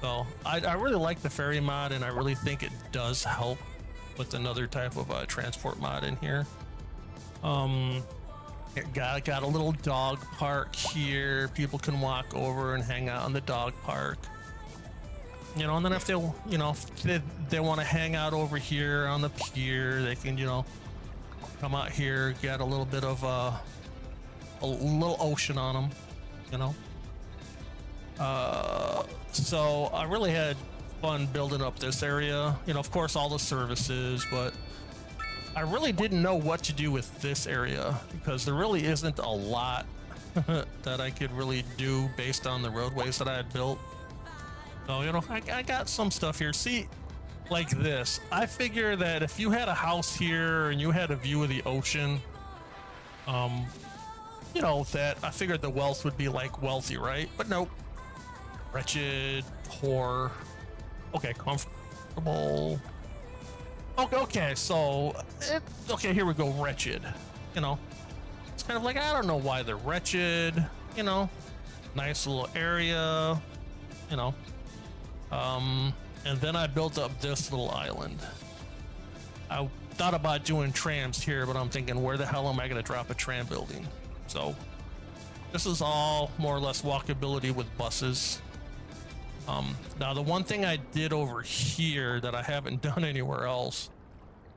So I really like the ferry mod, and I really think it does help with another type of transport mod in here. Got a little dog park here. People can walk over and hang out in the dog park. You know, and then if they, you know, if they want to hang out over here on the pier, they can, you know, come out here, get a little bit of a little ocean on them, you know. So I really had fun building up this area. You know, of course, all the services, but I really didn't know what to do with this area because there really isn't a lot that I could really do based on the roadways that I had built. So, you know, I got some stuff here. See, like this. I figure that if you had a house here and you had a view of the ocean, you know, that I figured the wealth would be like wealthy, right? But nope. Wretched, poor, okay, comfortable. Okay, so, okay, here we go, wretched, you know. It's kind of like, I don't know why they're wretched, you know. nice little area, you know. And then I built up this little island. I thought about doing trams here, but I'm thinking, where the hell am I going to drop a tram building? So this is all more or less walkability with buses. Now the one thing I did over here that I haven't done anywhere else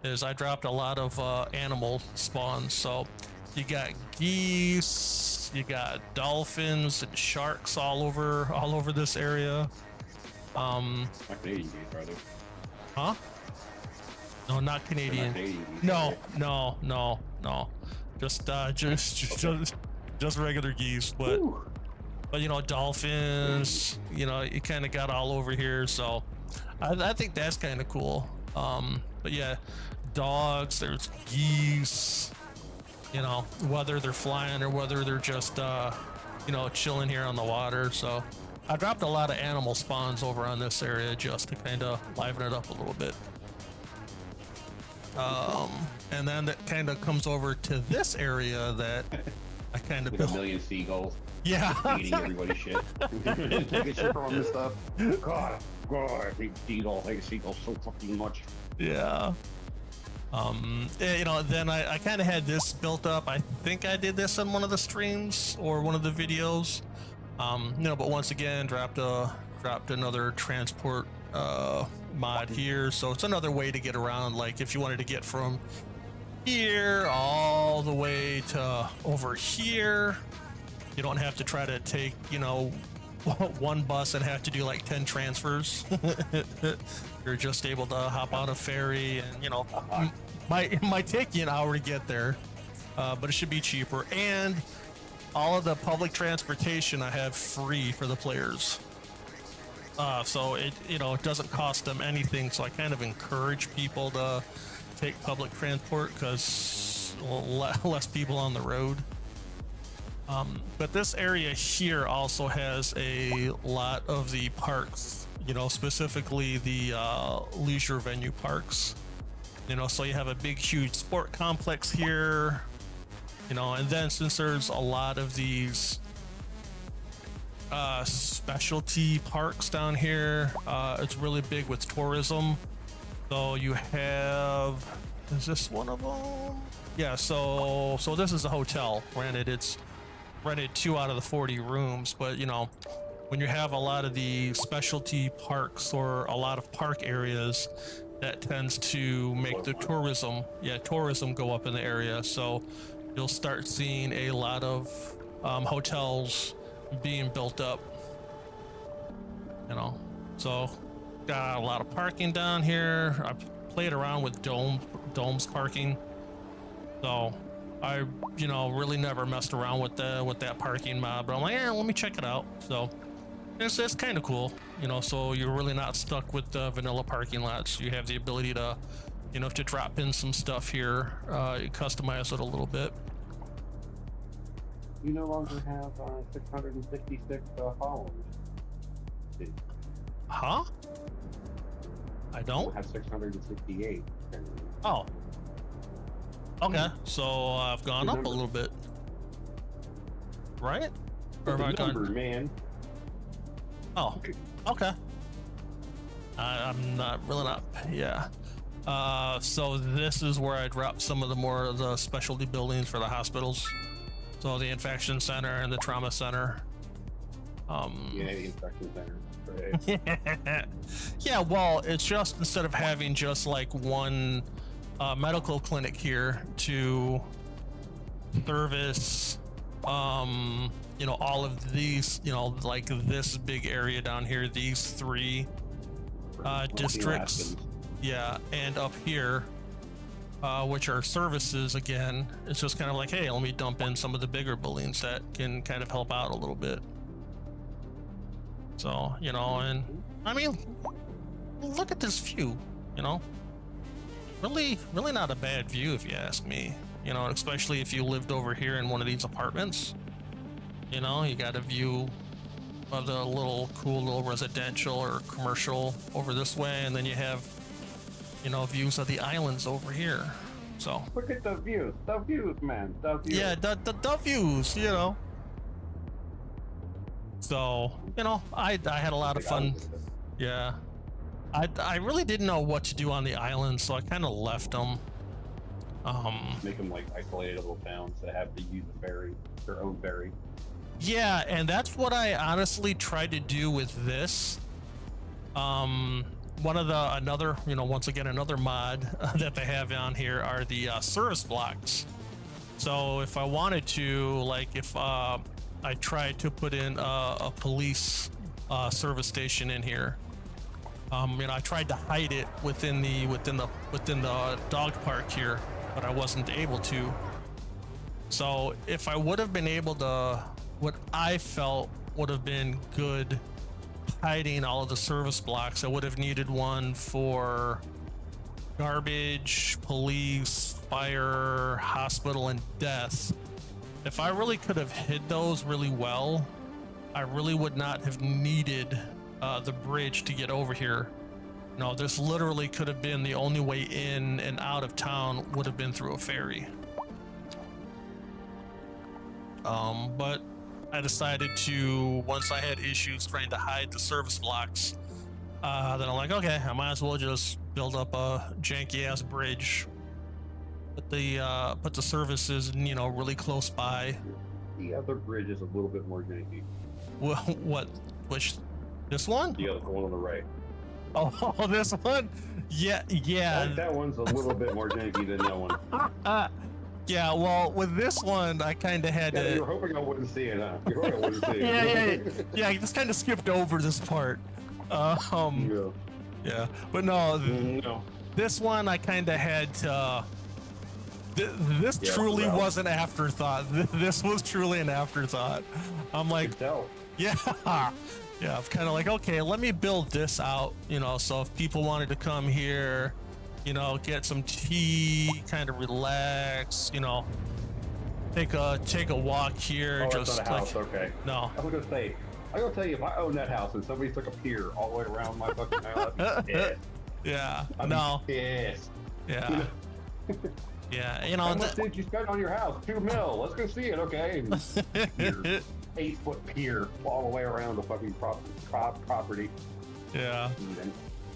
is I dropped a lot of animal spawns. So you got geese, you got dolphins and sharks all over this area. Not Canadian geese, are they? Huh? No, not Canadian. Not Canadian geese, No, are they? no. Just regular geese, but you know, dolphins, you know, you kind of got all over here, so I think that's kind of cool. But yeah, dogs, there's geese, you know, whether they're flying or whether they're just you know, chilling here on the water. So I dropped a lot of animal spawns over on this area just to kind of liven it up a little bit. And then that kind of comes over to this area that I kind of Like built. a million seagulls. Yeah. Eating everybody's shit. Taking shit from this stuff. God, I hate seagulls. I hate seagulls so fucking much. Yeah. You know, then I kind of had this built up. I think I did this on one of the streams or one of the videos. You know, but once again, dropped another transport mod here, so it's another way to get around. Like if you wanted to get from here all the way to over here, you don't have to try to take, you know, one bus and have to do like 10 transfers. You're just able to hop on a ferry, and you know, it might take you an hour to get there, but it should be cheaper. And all of the public transportation I have free for the players. So it, you know, it doesn't cost them anything. So I kind of encourage people to take public transport because less people on the road. But this area here also has a lot of the parks, you know, specifically the leisure venue parks. You know, so you have a big, huge sport complex here. You know, and then since there's a lot of these specialty parks down here, it's really big with tourism. So you have, is this one of them? Yeah, so this is a hotel. Granted, it's rented 2 out of the 40 rooms, but you know, when you have a lot of the specialty parks or a lot of park areas, that tends to make the tourism go up in the area. So you'll start seeing a lot of hotels being built up, you know. So got a lot of parking down here. I played around with domes parking, so I, you know, really never messed around with that parking mod, but I'm like, let me check it out. So it's kind of cool, you know. So you're really not stuck with the vanilla parking lots. You have the ability to, you know, to drop in some stuff here, you customize it a little bit. You no longer have 666 followers. Huh? I You don't? have 668. Oh. Okay, so I've gone up a little bit. Right? Or have I Number, gone? man. Oh, okay. I'm not really not, yeah. So this is where I drop some of the more of the specialty buildings for the hospitals. So the infection center and the trauma center. Yeah, the infection center. Right. Yeah, well, it's just instead of having just like one medical clinic here to service, you know, all of these, you know, like this big area down here, these 3 districts. Yeah, and up here, which are services again. It's just kind of like, hey, let me dump in some of the bigger buildings that can kind of help out a little bit. So, you know, and I mean, look at this view, you know, really not a bad view if you ask me, you know, especially if you lived over here in one of these apartments. You know, you got a view of the cool little residential or commercial over this way, and then you have, you know, views of the islands over here. So Look at the views, man, the views. yeah, the views, you know. So, you know, I had a lot of fun. Yeah. I really didn't know what to do on the island, so I kind of left them. Make them like isolated little towns that have to use a ferry, their own ferry. Yeah, and that's what I honestly tried to do with this. Another mod that they have on here are the service blocks. So if I wanted to, like, if I tried to put in a police service station in here, I tried to hide it within the dog park here, but I wasn't able to. So if I would have been able to, what I felt would have been good hiding all of the service blocks, I would have needed one for garbage, police, fire, hospital, and death. If I really could have hid those really well, I really would not have needed the bridge to get over here. No, this literally could have been the only way in and out of town would have been through a ferry. But I decided to, once I had issues trying to hide the service blocks, then I'm like, okay, I might as well just build up a janky ass bridge. Put the services, really close by. The other bridge is a little bit more janky. Well, which, this one? The other one on the right. Oh, this one? Yeah. Like that one's a little bit more janky than that one. Yeah, well, with this one, I kind of had to... You were hoping I wouldn't see it, huh? You were hoping I wouldn't see it. Yeah, I just kind of skipped over this part. Yeah, but no, this one I kind of had to... This truly was an afterthought. This was truly an afterthought. I'm like, yeah, I'm kind of like, okay, let me build this out, so if people wanted to come here, get some tea, kind of relax, take a walk here. Oh, just that's not a house, okay. No. I was gonna say, I'm gonna tell you, if I owned that house and somebody took a pier all the way around my fucking house, I'd be pissed. Yeah. I'd be pissed. Yeah. Yeah. How much did you spend on your house? $2 million. Let's go see it, okay? 8-foot pier all the way around the fucking property. Yeah.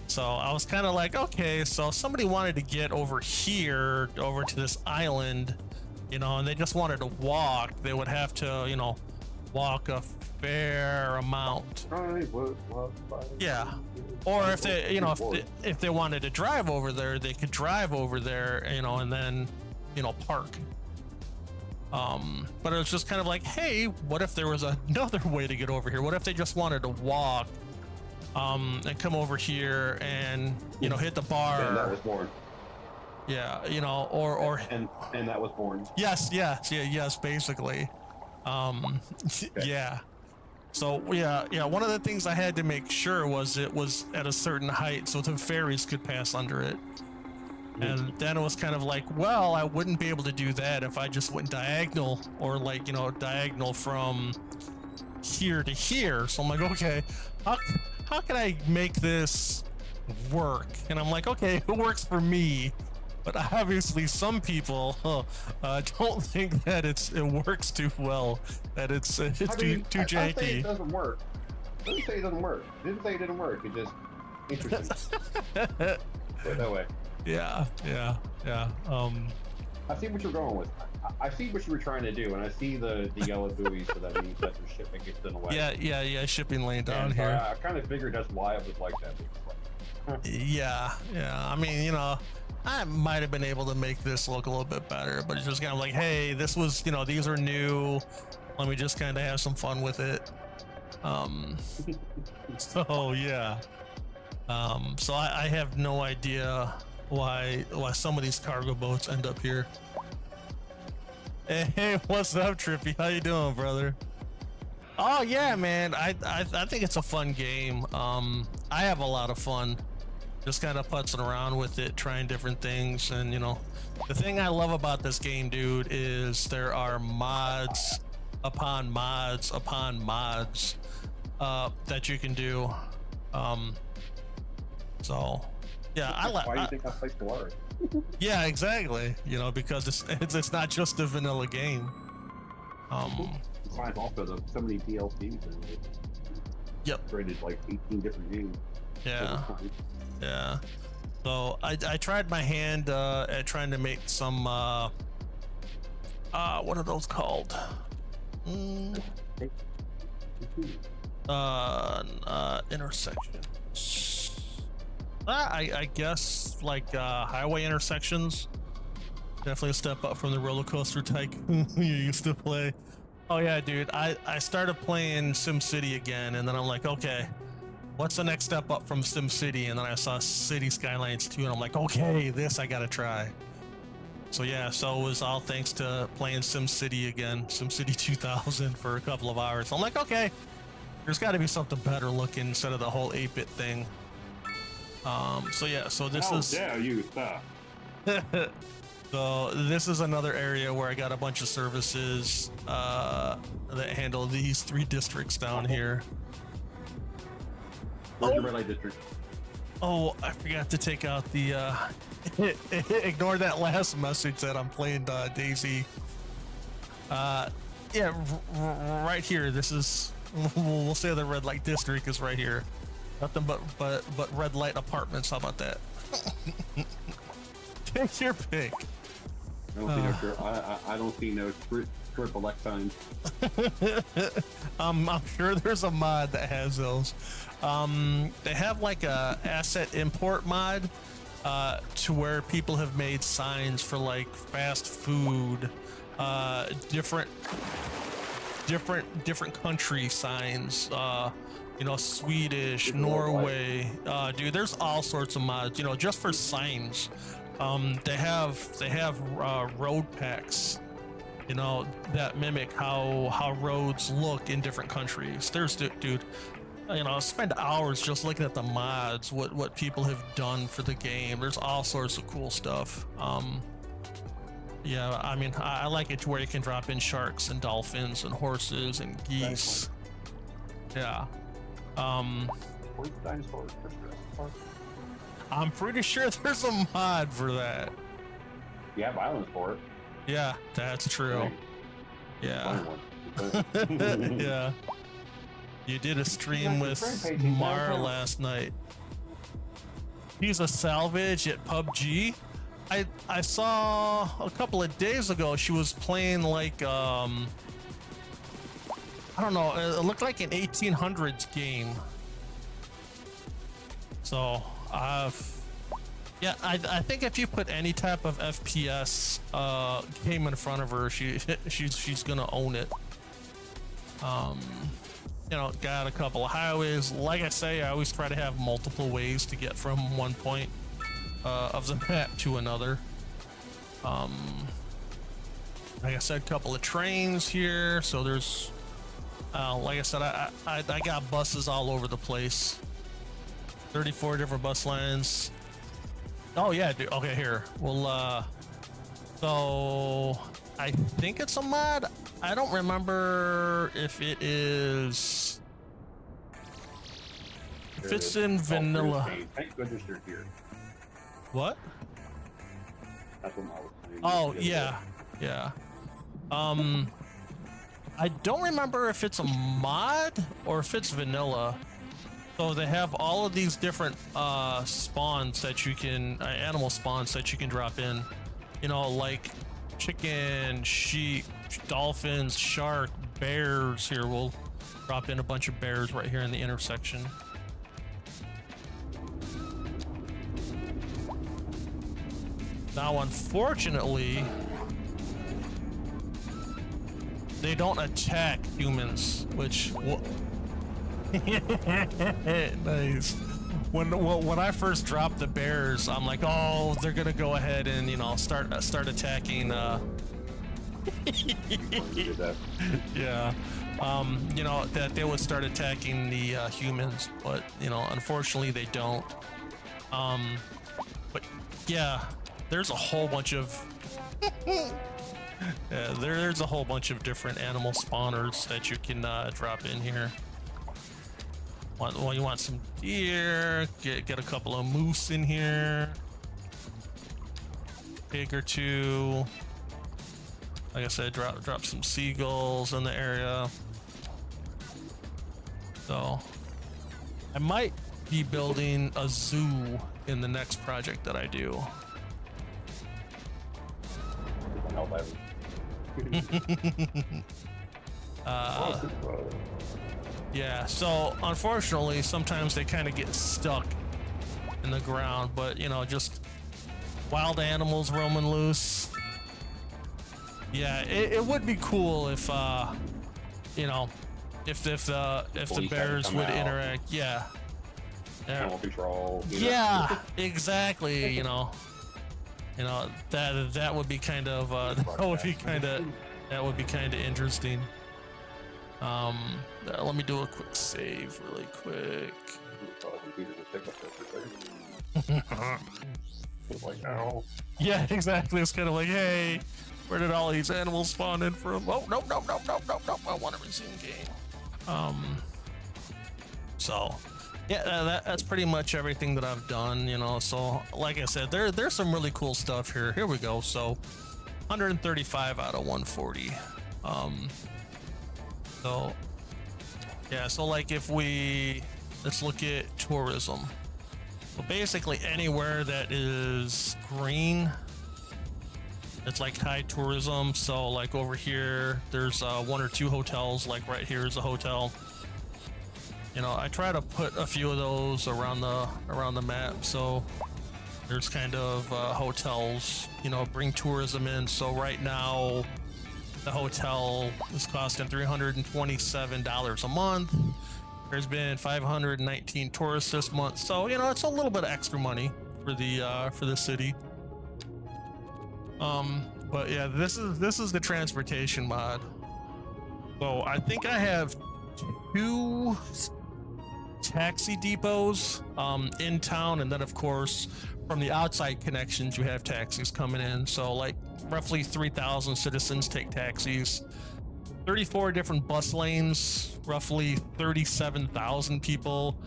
So I was kind of like, okay, so if somebody wanted to get over here, over to this island, and they just wanted to walk, they would have to, walk a fair amount. Yeah. Or if they, if they wanted to drive over there, they could drive over there, and then, park. But it was just kind of like, hey, what if there was another way to get over here? What if they just wanted to walk? And come over here and hit the bar. And that was born. Yeah, or and that was born. Yes, basically. Okay. Yeah. So yeah. One of the things I had to make sure was it was at a certain height so the ferries could pass under it. And then it was kind of like, well, I wouldn't be able to do that if I just went diagonal, or diagonal from here to here. So I'm like, okay, how can I make this work? And I'm like, okay, it works for me, but obviously some people don't think that it works too well, that it's too janky. I say it doesn't work. I didn't say it doesn't work. I didn't say it didn't work. It just interesting. Put it that way. Yeah. I see what you're going with. I see what you were trying to do, and I see the yellow buoys, so that means that the shipping gets in the way. Yeah, shipping lane down and here. I kind of figured that's why it was like that. Yeah. I mean, I might have been able to make this look a little bit better, but it's just kind of like, hey, this was, these are new. Let me just kind of have some fun with it. So yeah. So I have no idea why some of these cargo boats end up here. Hey, what's up, Trippy? How you doing, brother? Oh yeah, man. I think it's a fun game. I have a lot of fun just kind of putzing around with it, trying different things. And the thing I love about this game, dude, is there are mods upon mods upon mods that you can do. So yeah, why do you think I placed the water? Yeah, exactly. Because it's not just a vanilla game. find also the so many DLCs and it Yep. created like 18 different games. Yeah. Yeah. So I tried my hand at trying to make some what are those called? Intersections. I guess like highway intersections. Definitely a step up from the roller coaster tycoon you used to play. Oh yeah, dude. I started playing SimCity again, and then I'm like, okay, what's the next step up from SimCity? And then I saw City Skylines 2, and I'm like, okay, this I gotta try. So yeah, so it was all thanks to playing SimCity again, SimCity 2000 for a couple of hours. I'm like, okay, there's got to be something better looking instead of the whole 8-bit thing. So yeah, so this is. How dare you stop? So this is another area where I got a bunch of services that handle these 3 districts down here. Where's the red light district? Oh, I forgot to take out the ignore that last message that I'm playing Daisy. Yeah, right here. This is we'll say the red light district is right here. Nothing but red light apartments. How about that? Take your pick. I don't see no triple X signs. I'm sure there's a mod that has those. They have like a asset import mod to where people have made signs for like fast food, different country signs, you know, Swedish, Norway, dude, there's all sorts of mods, you know, just for signs. They have road packs, you know, that mimic how roads look in different countries. There's, dude, you know, spend hours just looking at the mods, what people have done for the game. There's all sorts of cool stuff. Yeah, I mean, I like it to where you can drop in sharks and dolphins and horses and geese. Yeah. Where's the dinosaurs? I'm pretty sure there's a mod for that. You have islands for it. Yeah, that's true. Yeah. Yeah. You did a stream with Mara last night. He's a salvage at PUBG. I saw a couple of days ago she was playing like I don't know, it looked like an 1800s game. So yeah, I think if you put any type of FPS game in front of her, she's gonna own it. You know, got a couple of highways. Like I say, I always try to have multiple ways to get from one point of the map to another. Like I said, a couple of trains here. So there's, like I said, I got buses all over the place. 34 different bus lines. Oh yeah, dude. Okay, here. Well, so I think it's a mod. I don't remember if it is. If it's in vanilla. Thank goodness you're here. What? That's what I was saying. Oh yeah, yeah. I don't remember if it's a mod or if it's vanilla. So they have all of these different spawns that you can, animal spawns that you can drop in. You know, like chicken, sheep, dolphins, shark, bears. Here, we'll drop in a bunch of bears right here in the intersection. Now, unfortunately, they don't attack humans, which nice. When I first dropped the bears, I'm like, oh, they're gonna go ahead and, you know, start attacking. Yeah, you know, that they would start attacking the humans, but you know, unfortunately, they don't. But yeah, there's a whole bunch of yeah, there's a whole bunch of different animal spawners that you can drop in here. Well, you want some deer, get a couple of moose in here, pig or two. like I said, drop some seagulls in the area. So I might be building a zoo in the next project that I do. Yeah, so unfortunately sometimes they kind of get stuck in the ground, but you know, just wild animals roaming loose. Yeah, it would be cool if you know, if the bears would interact. Yeah. Animal control. Yeah, exactly. You know that would be kind of that would be kind of interesting. Let me do a quick save really quick. Like, no. Yeah, exactly. It's kind of like, hey, where did all these animals spawn in from? Oh, no. I want to resume game. So, yeah, that's pretty much everything that I've done, you know. So, like I said, there's some really cool stuff here. Here we go. So, 135 out of 140. So, yeah, so like if let's look at tourism. So basically anywhere that is green, it's like high tourism. So like over here, there's 1 or 2 hotels, like right here is a hotel. You know, I try to put a few of those around the map. So there's kind of hotels, you know, bring tourism in. So right now, the hotel is costing $327 a month. There's been 519 tourists this month, so you know it's a little bit of extra money for the city. But yeah, this is the transportation mod. So I think I have 2 taxi depots in town, and then of course from the outside connections you have taxis coming in. So like roughly 3,000 citizens take taxis. 34 different bus lanes, roughly 37,000 people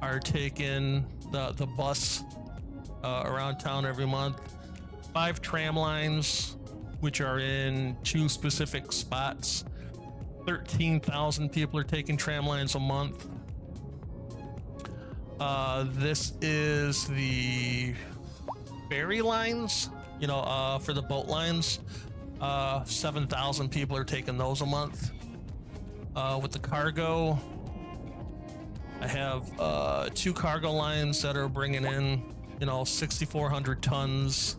are taking the bus around town every month. 5 tram lines, which are in 2 specific spots. 13,000 people are taking tram lines a month. This is the ferry lines, you know, for the boat lines. 7,000 people are taking those a month. With the cargo, I have 2 cargo lines that are bringing in, you know, 6,400 tons.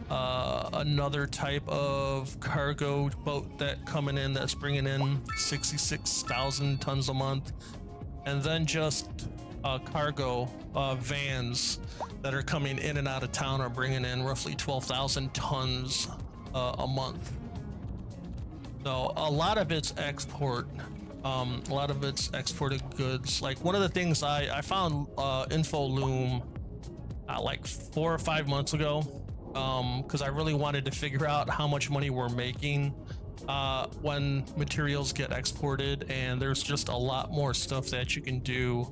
Another type of cargo boat that coming in that's bringing in 66,000 tons a month, and then just cargo vans that are coming in and out of town are bringing in roughly 12,000 tons a month. So a lot of it's export. A lot of it's exported goods. Like one of the things I found InfoLoom like 4 or 5 months ago, because I really wanted to figure out how much money we're making when materials get exported, and there's just a lot more stuff that you can do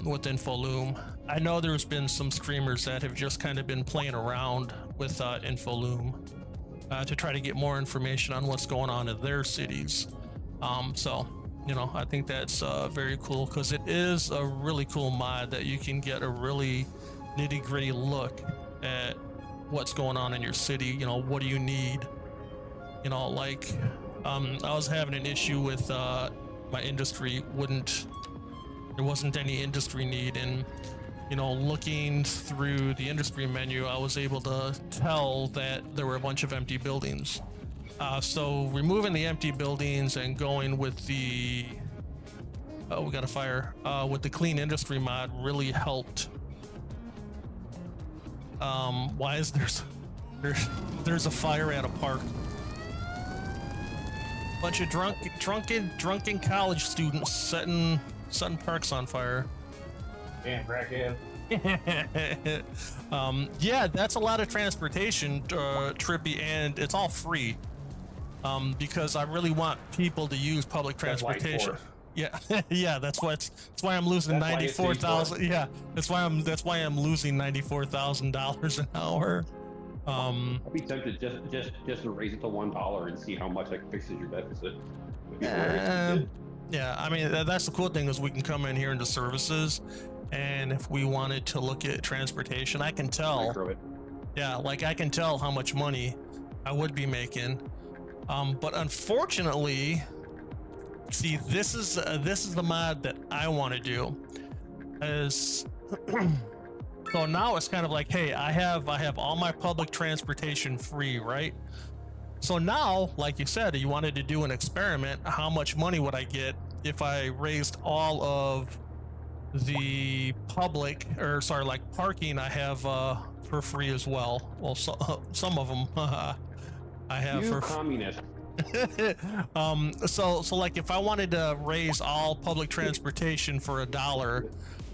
with InfoLoom. I know there's been some streamers that have just kind of been playing around with InfoLoom to try to get more information on what's going on in their cities. So, you know, I think that's very cool, because it is a really cool mod that you can get a really nitty-gritty look at what's going on in your city. You know, what do you need? You know, like I was having an issue with my industry there wasn't any industry need, and you know, looking through the industry menu, I was able to tell that there were a bunch of empty buildings. So removing the empty buildings and going with the we got a fire with the clean industry mod really helped. Why is there's a fire at a park? Bunch of drunken college students setting parks on fire. Damn, crackhead. Yeah, that's a lot of transportation, Trippy, and it's all free. Because I really want people to use public transportation. Yeah, yeah, that's why I'm losing 94,000. Yeah, that's why I'm losing $94,000 an hour. I'd be tempted just to raise it to $1 and see how much that fixes your deficit. Yeah, I mean that's the cool thing is we can come in here into services, and if we wanted to look at transportation, I can tell. Yeah, like I can tell how much money I would be making. But unfortunately, see, this is the mod that I want to do. So now it's kind of like, hey, I have all my public transportation free, right? So now, like you said, you wanted to do an experiment. How much money would I get if I raised all of the public, or sorry, like parking I have for free as well? Well, some of them I have you for communist. So like if I wanted to raise all public transportation for $1,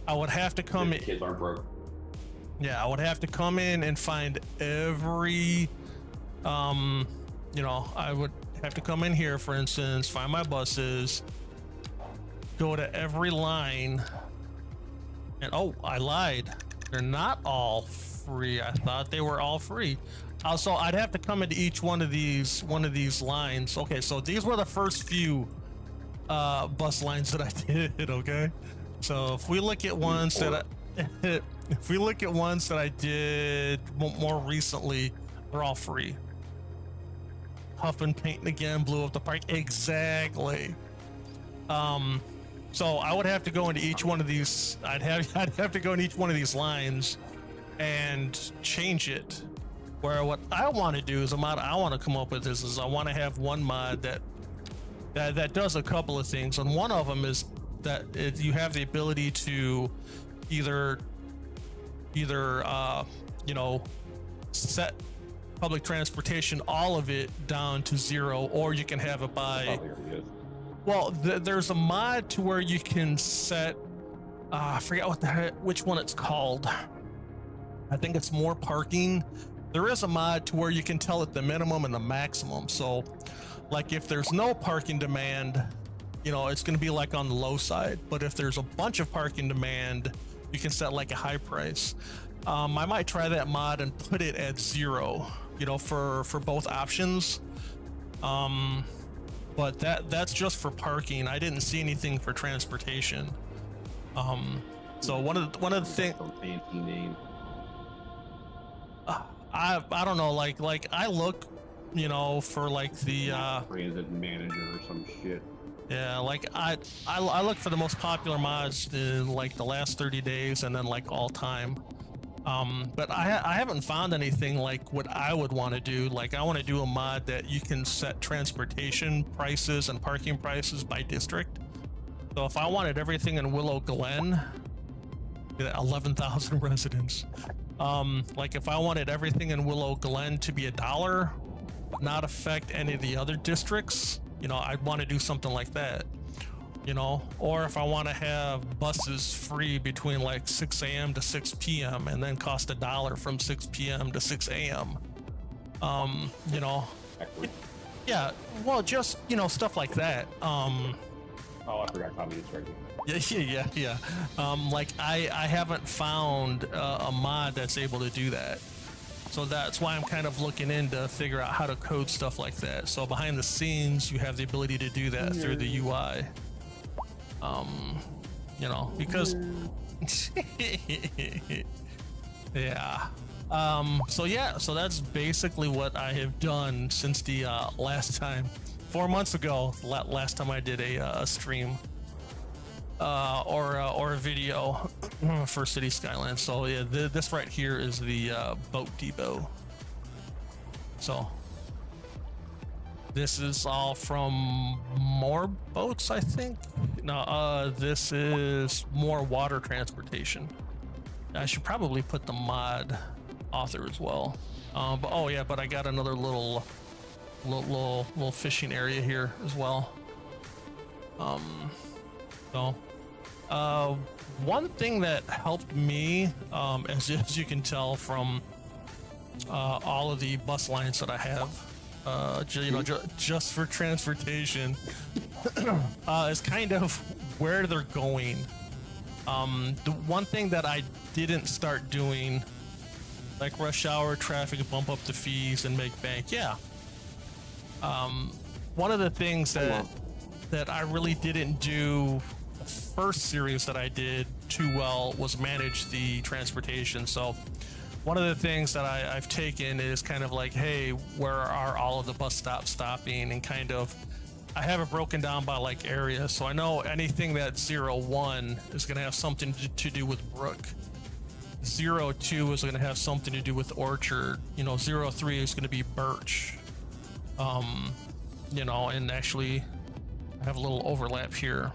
I would have to come in. Kids aren't broke. Yeah, I would have to come in and find every, you know, I would have to come in here, for instance, find my buses, go to every line, and oh, I lied. They're not all free. I thought they were all free. So I'd have to come into each one of these lines. Okay, so these were the first few bus lines that I did. Okay, so if we look at ones that if we look at ones that I did more recently, they're all free. Huffing, painting again, blew up the park. Exactly. So I would have to go into each one of these. I'd have to go in each one of these lines and change it. Where what I want to do is a mod I want to come up with is I want to have one mod that does a couple of things, and one of them is that you have the ability to either you know, set public transportation, all of it down to 0, or you can have it by, well, there's a mod to where you can set I forget which one it's called. I think it's more parking. There is a mod to where you can tell it the minimum and the maximum. So like if there's no parking demand, you know, it's going to be like on the low side, but if there's a bunch of parking demand, you can set like a high price. I might try that mod and put it at 0, you know, for both options. But that's just for parking. I didn't see anything for transportation. So one of the things, fancy name. I don't know, like I look, you know, for like the transit manager or some shit. Yeah, like I look for the most popular mods in like the last 30 days and then like all time. But I haven't found anything like what I would want to do. Like I want to do a mod that you can set transportation prices and parking prices by district. So if I wanted everything in Willow Glen, 11,000 residents. Like if I wanted everything in Willow Glen to be $1, but not affect any of the other districts, you know, I'd want to do something like that, you know. Or if I want to have buses free between like 6 a.m. to 6 p.m. and then cost $1 from 6 p.m. to 6 a.m. You know, yeah, well, just, you know, stuff like that. Oh, I forgot communist right here. Yeah. Like I haven't found a mod that's able to do that. So that's why I'm kind of looking in to figure out how to code stuff like that. So behind the scenes, you have the ability to do that through the UI. You know, because yeah. So that's basically what I have done since the last time, 4 months ago, last time I did a stream or a video for City Skylines. So yeah, this right here is the boat depot. So this is all from more boats, I think. No, this is more water transportation. I should probably put the mod author as well. But oh yeah, but I got another little fishing area here as well. So one thing that helped me, as you can tell from all of the bus lines that I have, you know, just for transportation, is kind of where they're going. The one thing that I didn't start doing like rush hour traffic, bump up the fees and make bank. Yeah. One of the things that I really didn't do the first series that I did too well was manage the transportation. So one of the things that I've taken is kind of like, hey, where are all of the bus stops stopping, and kind of I have it broken down by like area. So I know anything that's 01 is going to have something to do with Brook. 02 is going to have something to do with Orchard. 03 is going to be Birch. And actually I have a little overlap here.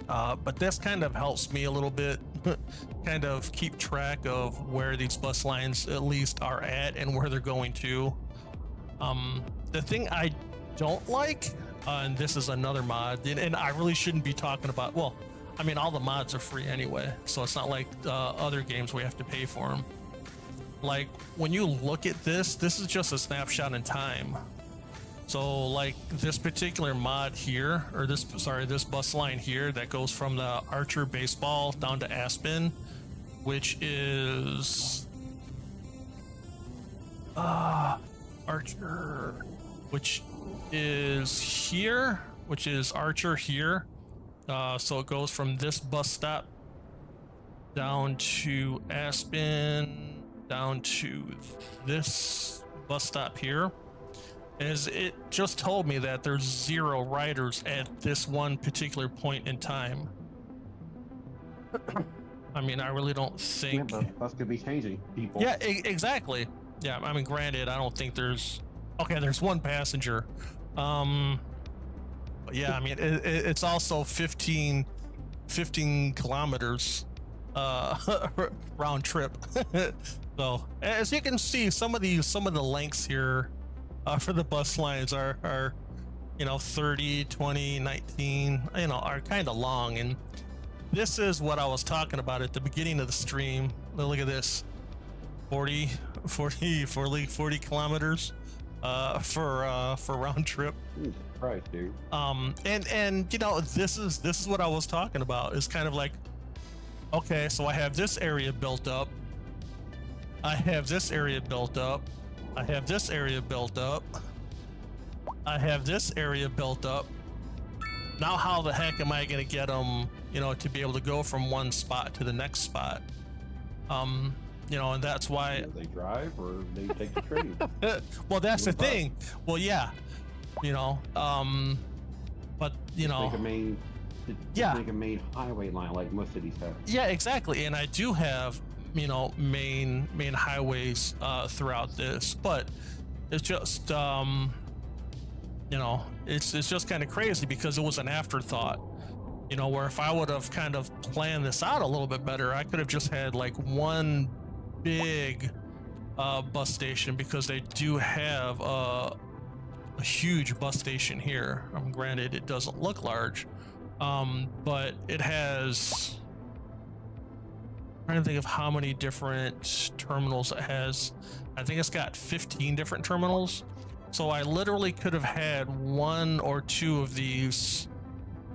But this kind of helps me a little bit kind of keep track of where these bus lines at least are at and where they're going to. The thing I don't like, and this is another mod, and I really shouldn't be talking about, well, I mean, all the mods are free anyway, so it's not like other games where you have to pay for them. Like, when you look at this is just a snapshot in time. So like this particular mod here, or this bus line here that goes from the Archer Baseball down to Aspen, which is Archer, which is here, which is Archer here. So it goes from this bus stop down to Aspen, down to this bus stop here. As it just told me that there's 0 riders at this one particular point in time. I mean, I really don't think... Yeah, but bus could be changing, people. Yeah, exactly. Yeah, I mean, granted, I don't think there's... Okay, there's 1 passenger. But yeah, I mean, it's also 15 kilometers round trip. So, as you can see, some of the lengths here for the bus lines are 30, 20, 19, are kind of long. And this is what I was talking about at the beginning of the stream. Look at this, 40 kilometers for round trip. Right, dude. And this is what I was talking about. It's kind of like, okay, so I have this area built up, I have this area built up, I have this area built up, I have this area built up. Now how the heck am I going to get them, to be able to go from one spot to the next spot? And that's why... They drive or they take the train. Well, that's the thing. Well, yeah, but Make a main... Make a main highway line like most cities have. Yeah, exactly. And I do have main highways throughout this, but it's just it's just kind of crazy because it was an afterthought, where if I would have kind of planned this out a little bit better, I could have just had like one big bus station, because they do have a huge bus station here. Granted, it doesn't look large, but it has... I'm trying to think of how many different terminals it has. I think it's got 15 different terminals. So I literally could have had 1 or 2 of these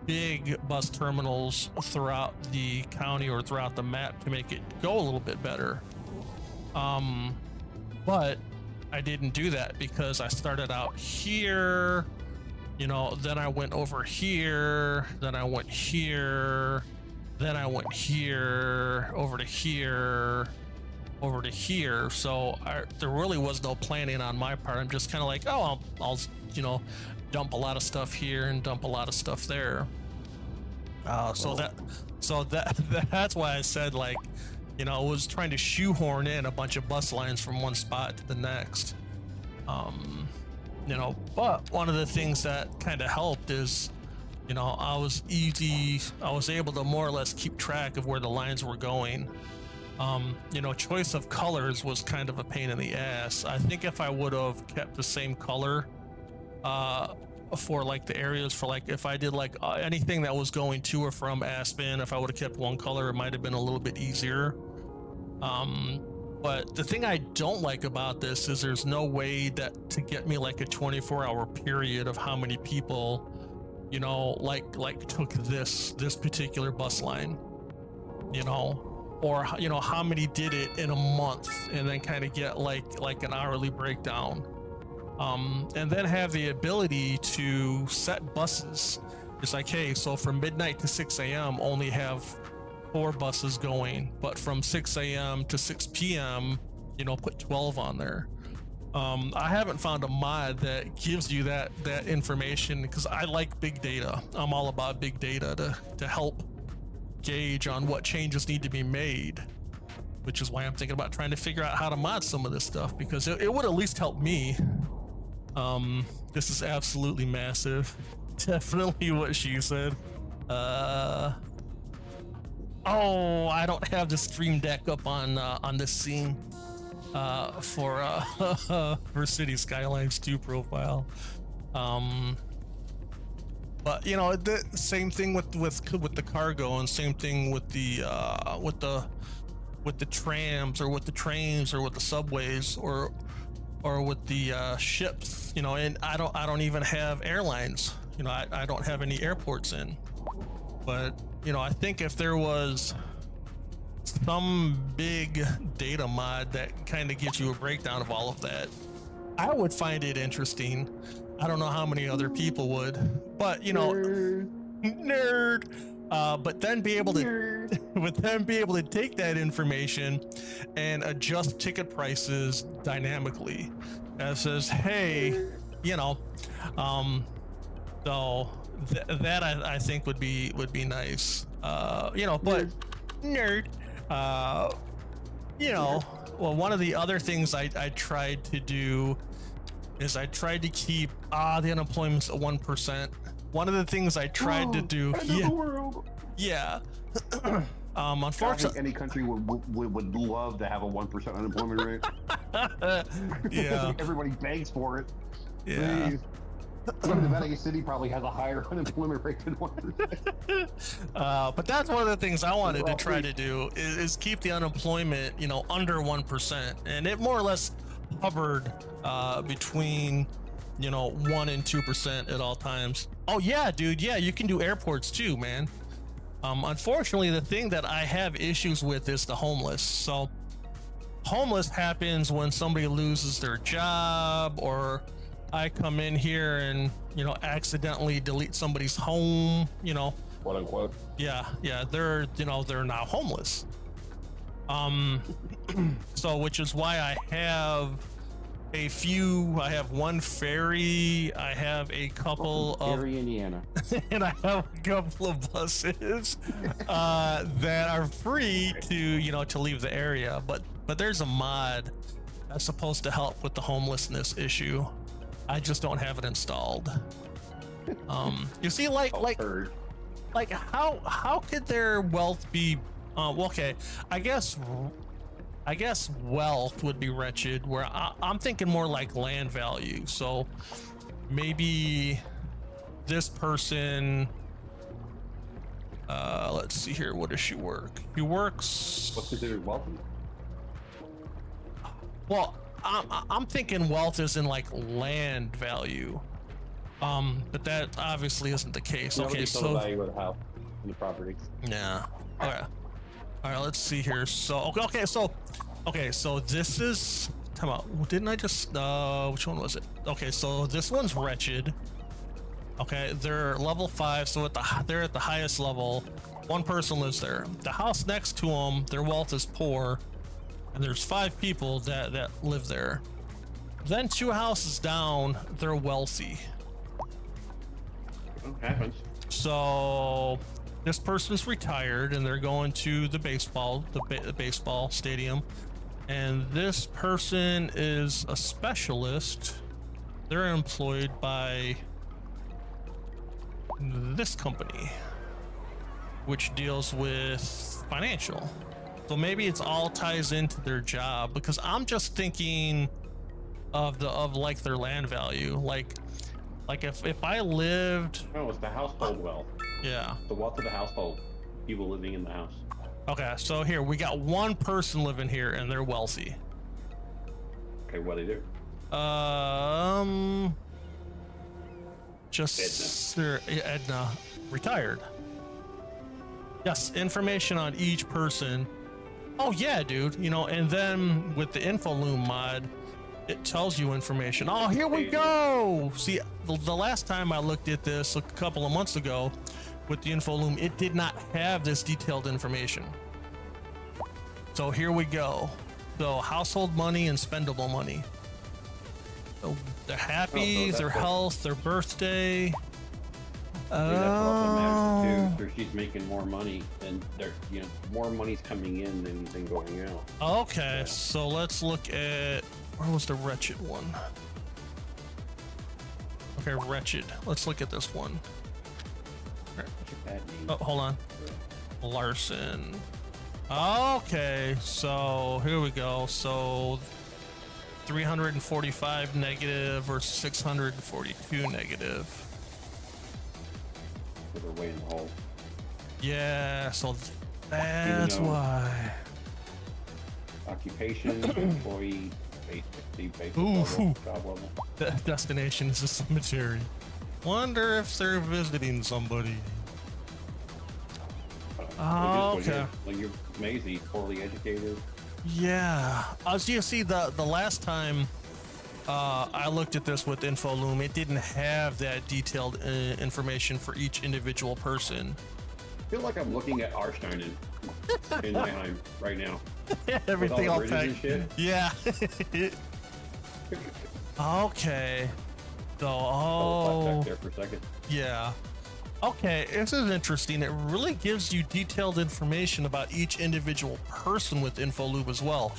big bus terminals throughout the county or throughout the map to make it go a little bit better. But I didn't do that because I started out here, then I went over here, then I went here, then I went here, over to here, over to here. So there really was no planning on my part. I'm just kind of like, oh, I'll dump a lot of stuff here and dump a lot of stuff there. That's why I said, like, I was trying to shoehorn in a bunch of bus lines from one spot to the next. But one of the things that kind of helped is, I was able to more or less keep track of where the lines were going. Choice of colors was kind of a pain in the ass. I think if I would have kept the same color for like the areas, for like if I did like anything that was going to or from Aspen, if I would have kept one color, it might have been a little bit easier. But the thing I don't like about this is there's no way that to get me like a 24-hour period of how many people like took this particular bus line. or how many did it in a month, and then kind of get like an hourly breakdown. And then have the ability to set buses. It's like, hey, so from midnight to 6 a.m. only have 4 buses going, but from 6 a.m. to 6 p.m. put 12 on there. I haven't found a mod that gives you that information, because I like big data. I'm all about big data to help gauge on what changes need to be made, which is why I'm thinking about trying to figure out how to mod some of this stuff, because it would at least help me. This is absolutely massive. Definitely what she said. Oh, I don't have the Stream Deck up on this scene for City Skylines 2 profile. But the same thing with the cargo, and same thing with the trams, or with the trains, or with the subways, or with the ships. And I don't even have airlines. I don't have any airports in. But I think if there was some big data mod that kind of gives you a breakdown of all of that, I would find it interesting. I don't know how many other people would, but nerd. But then be able to take that information and adjust ticket prices dynamically. That says, hey, so that I think would be nice. But nerd. Well, one of the other things I tried to do is I tried to keep the unemployment's at 1%. One of the things I tried to do, unfortunately, any country would love to have a 1% unemployment rate. Yeah, everybody begs for it. Yeah. Please. Even Nevada City probably has a higher unemployment rate than 1%. But that's one of the things I wanted to try to do is keep the unemployment, under 1%, and it more or less hovered between 1 and 2% at all times. Oh yeah, dude, yeah, you can do airports too, man. Unfortunately, the thing that I have issues with is the homeless. So homeless happens when somebody loses their job, or I come in here and accidentally delete somebody's home, quote unquote. Yeah, they're now homeless. So which is why I have one ferry, I have a couple of Gary, Indiana, and I have a couple of buses that are free to leave the area, but there's a mod that's supposed to help with the homelessness issue. I just don't have it installed. You see, like how could their wealth be? Okay, I guess wealth would be wretched. Where I'm thinking more like land value. So maybe this person. Let's see here. What does she work? She works. What's considered wealthy? Well, I'm thinking wealth is in like land value, but that obviously isn't the case. Okay, so the value of the house and the property. Yeah. Okay. All right. Let's see here. So okay. So this is. Come on. Didn't I just? Which one was it? Okay. So this one's wretched. Okay. They're level 5. So they're at the highest level. One person lives there. The house next to them, their wealth is poor. And there's 5 people that live there. Then 2 houses down, they're wealthy. What happens? So this person's retired and they're going to the baseball stadium. And this person is a specialist. They're employed by this company, which deals with financial. So maybe it's all ties into their job, because I'm just thinking of like their land value. Like if I lived. No, it's the household wealth. Yeah. The wealth of the household. People living in the house. Okay, so here we got one person living here and they're wealthy. Okay, what do they do? Just Edna retired. Yes, information on each person. Oh yeah, dude. You know, and then with the InfoLoom mod, it tells you information. Oh, here we go. See, the last time I looked at this a couple of months ago with the InfoLoom, it did not have this detailed information. So here we go. So household money and spendable money. So their happies, their health, their birthday. That's also matters too. So she's making more money, and there, you know, more money's coming in than going out. Okay, yeah. So let's look at, where was the wretched one? Okay, wretched. Let's look at this one. Oh, hold on. Larson. Okay, so here we go. So 345 negative versus 642 negative. Put her way in the hole. Yeah, so that's why. Occupation, employee, basic Ooh, job level. The destination is a cemetery. Wonder if they're visiting somebody. Oh, okay. Like you're Maisie, poorly educated. Yeah. As you see, the last time I looked at this with InfoLoom, it didn't have that detailed information for each individual person. I feel like I'm looking at Arstein in Anaheim right now. Everything all packed. Yeah. Okay. So, back there for a second. Yeah. Okay, this is interesting. It really gives you detailed information about each individual person with InfoLoom as well.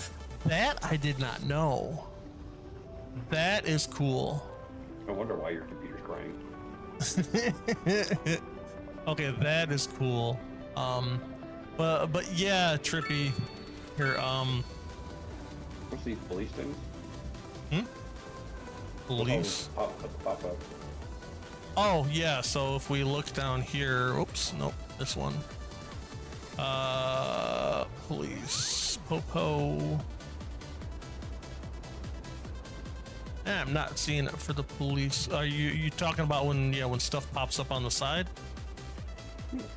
That I did not know. That is cool. I wonder why your computer's crying. Okay, that is cool. But yeah, Trippy. Here, What's these police things? Police. Pop up. Oh yeah, so if we look down here, oops, nope, this one. Police, Popo. I'm not seeing it for the police. Are you talking about when stuff pops up on the side?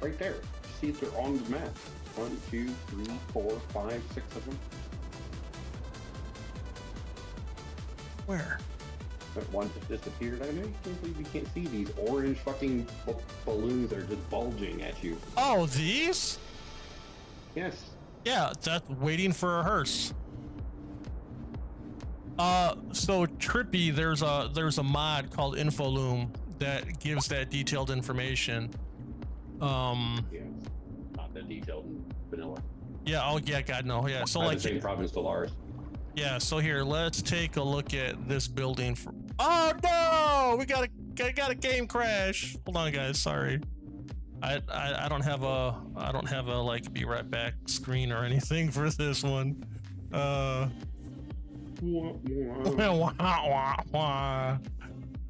Right there. See if they're on the map. 1, 2, 3, 4, 5, 6 of them. Where? That one just disappeared. I know you can't believe you can't see these orange fucking balloons that are just bulging at you. Oh, these? Yes. Yeah, that's waiting for a hearse. So Trippy, there's a mod called InfoLoom that gives that detailed information. Yeah, not that detailed in vanilla. Yeah. Oh yeah. God no. Yeah. So like the same problem as Stellaris. Yeah. So here, let's take a look at this building. Oh no! We got a game crash. Hold on, guys. Sorry. I don't have a like be right back screen or anything for this one.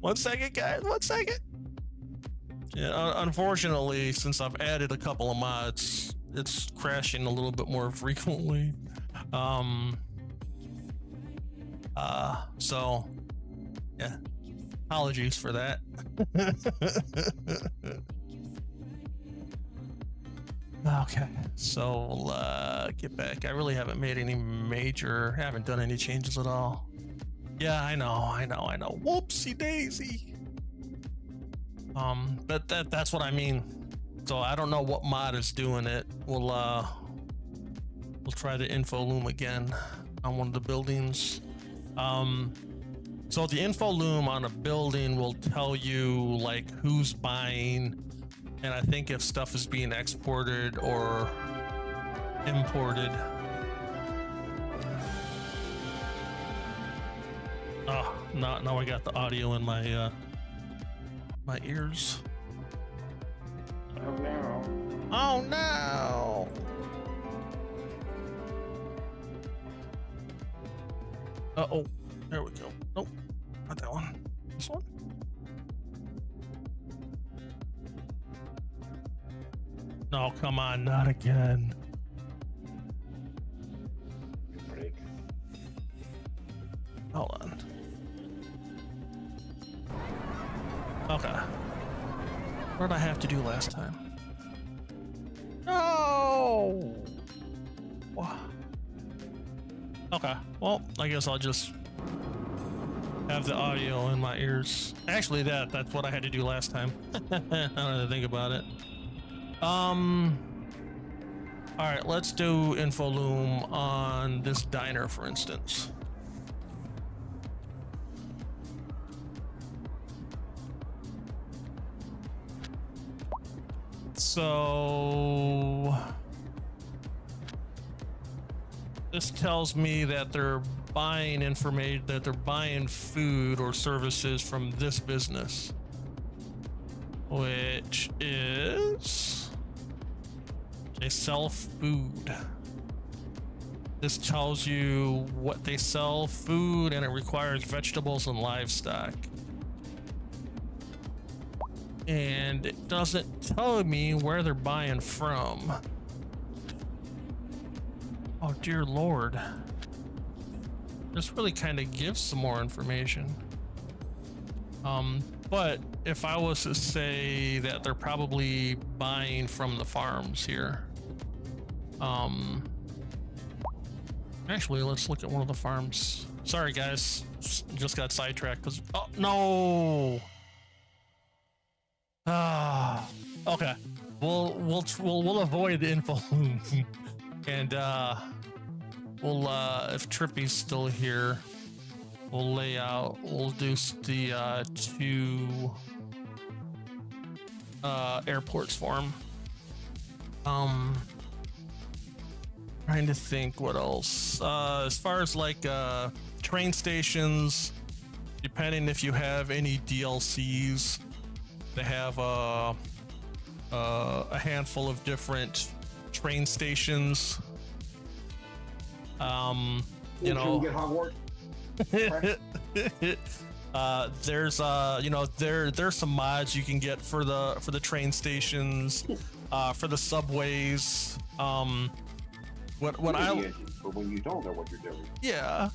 One second, guys. 1 second. Yeah, unfortunately, since I've added a couple of mods, it's crashing a little bit more frequently. So yeah, apologies for that. Okay, so we'll get back. I really haven't made any haven't done any changes at all. Yeah, I know. Whoopsie daisy. But that's what I mean. So I don't know what mod is doing it. We'll try the InfoLoom again on one of the buildings. So the InfoLoom on a building will tell you like who's buying, and I think if stuff is being exported or imported. Oh, now I got the audio in my my ears. Oh no. Oh no. Uh-oh. There we go. Nope. Not that one. This one? No, come on, not again. Break. Hold on. Okay. What did I have to do last time? No! Well, I guess I'll just have the audio in my ears. Actually, that's what I had to do last time. I don't have to think about it. All right, let's do InfoLoom on this diner, for instance. So this tells me that they're buying information, that they're buying food or services from this business, which is they sell food. This tells you what they sell, food, and it requires vegetables and livestock. And it doesn't tell me where they're buying from. Oh dear Lord. This really kind of gives some more information. But if I was to say that they're probably buying from the farms here. Actually, let's look at one of the farms. Sorry guys, just got sidetracked because, oh no. Okay. We'll avoid the info. And we'll if Trippy's still here, we'll do the two airports for him. Trying to think what else. As far as like train stations, depending if you have any DLCs, they have a handful of different train stations. You know, get Hogwarts? there's you know, there's some mods you can get for the train stations, for the subways. What for when you don't know what you're doing. Yeah.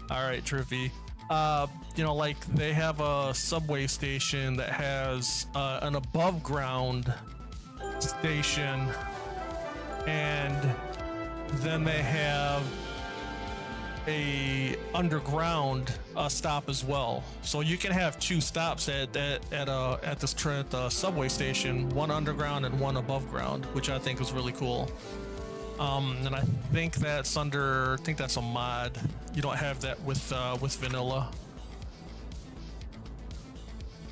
All right, Trippy. You know, like they have a subway station that has an above ground station, and then they have a underground stop as well. So you can have two stops at this subway station, one underground and one above ground, which I think is really cool. And I think that's a mod. You don't have that with vanilla.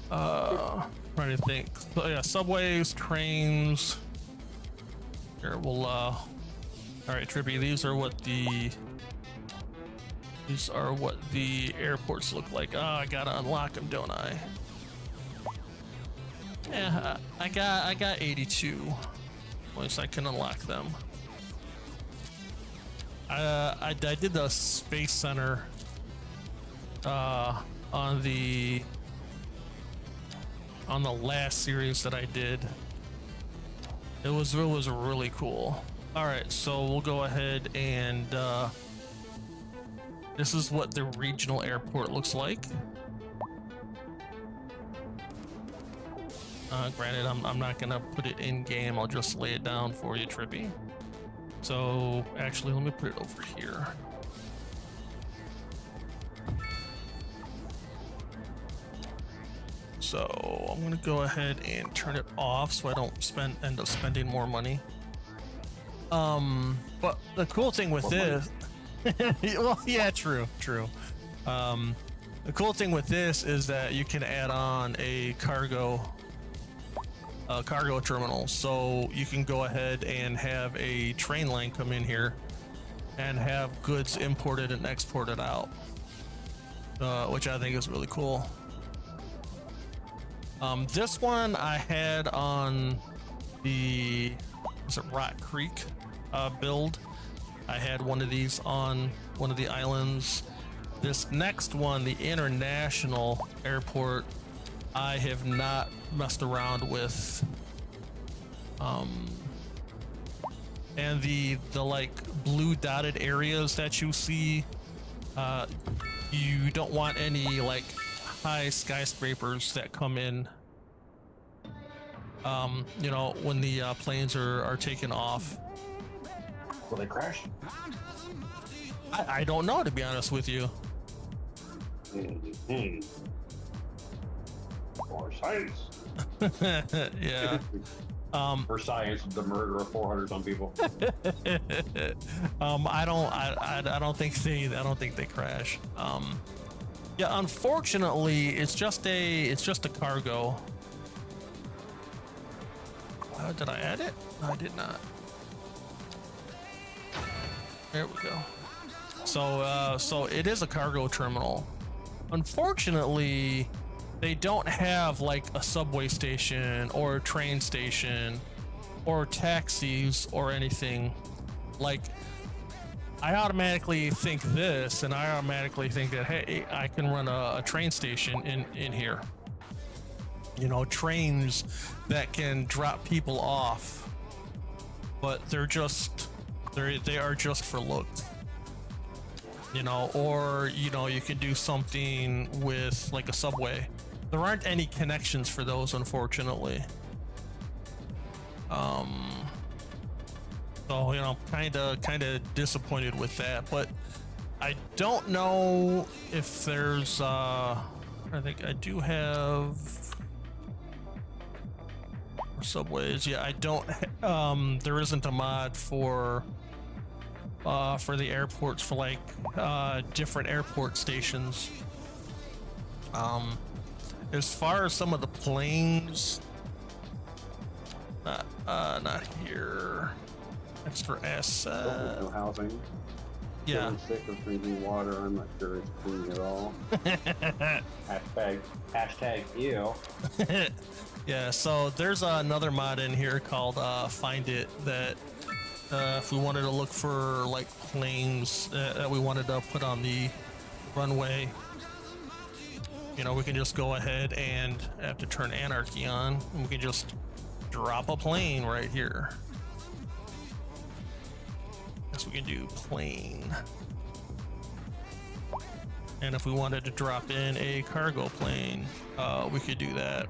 Trying to think. So yeah, subways, trains. Here, we'll all right, Trippy, these are what the airports look like. I gotta unlock them, don't I? Yeah, I got 82. At least I can unlock them. I did the Space Center on the last series that I did. It was really cool. All right, so we'll go ahead and this is what the regional airport looks like. Granted, I'm not gonna put it in game. I'll just lay it down for you, Trippy. So actually, let me put it over here. So I'm gonna go ahead and turn it off so I don't end up spending more money. But the cool thing with this, well, yeah, true. The cool thing with this is that you can add on a cargo terminal, so you can go ahead and have a train line come in here and have goods imported and exported out, which I think is really cool. This one I had on the Rock Creek build. I had one of these on one of the islands. This next one, the international airport, I have not messed around with. And the like blue dotted areas that you see, you don't want any like high skyscrapers that come in, you know, when the planes are taken off. Will they crash? I don't know, to be honest with you. Or science. Yeah. For science, the murder of 400 some people. I don't think they crash. Yeah, unfortunately, it's just a cargo. Did I add it? No, I did not. There we go. So it is a cargo terminal. Unfortunately, they don't have like a subway station or a train station or taxis or anything. Like, I automatically think this, and I automatically think that, hey, I can run a train station in here. You know, trains that can drop people off, but they are just for looks. You know, or, you know, you can do something with like a subway. There aren't any connections for those, unfortunately. So, you know, kind of disappointed with that, but I don't know if there's I think I do have subways. Yeah, I don't there isn't a mod for the airports, for like different airport stations. As far as some of the planes, not here. Extra asset. No housing. Yeah. I'm sick of drinking water. I'm not sure it's clean at all. hashtag ew. Yeah, so there's another mod in here called Find It, that if we wanted to look for like planes that we wanted to put on the runway, you know, we can just go ahead and have to turn Anarchy on, and we can just drop a plane right here. Guess we can do plane. And if we wanted to drop in a cargo plane, we could do that.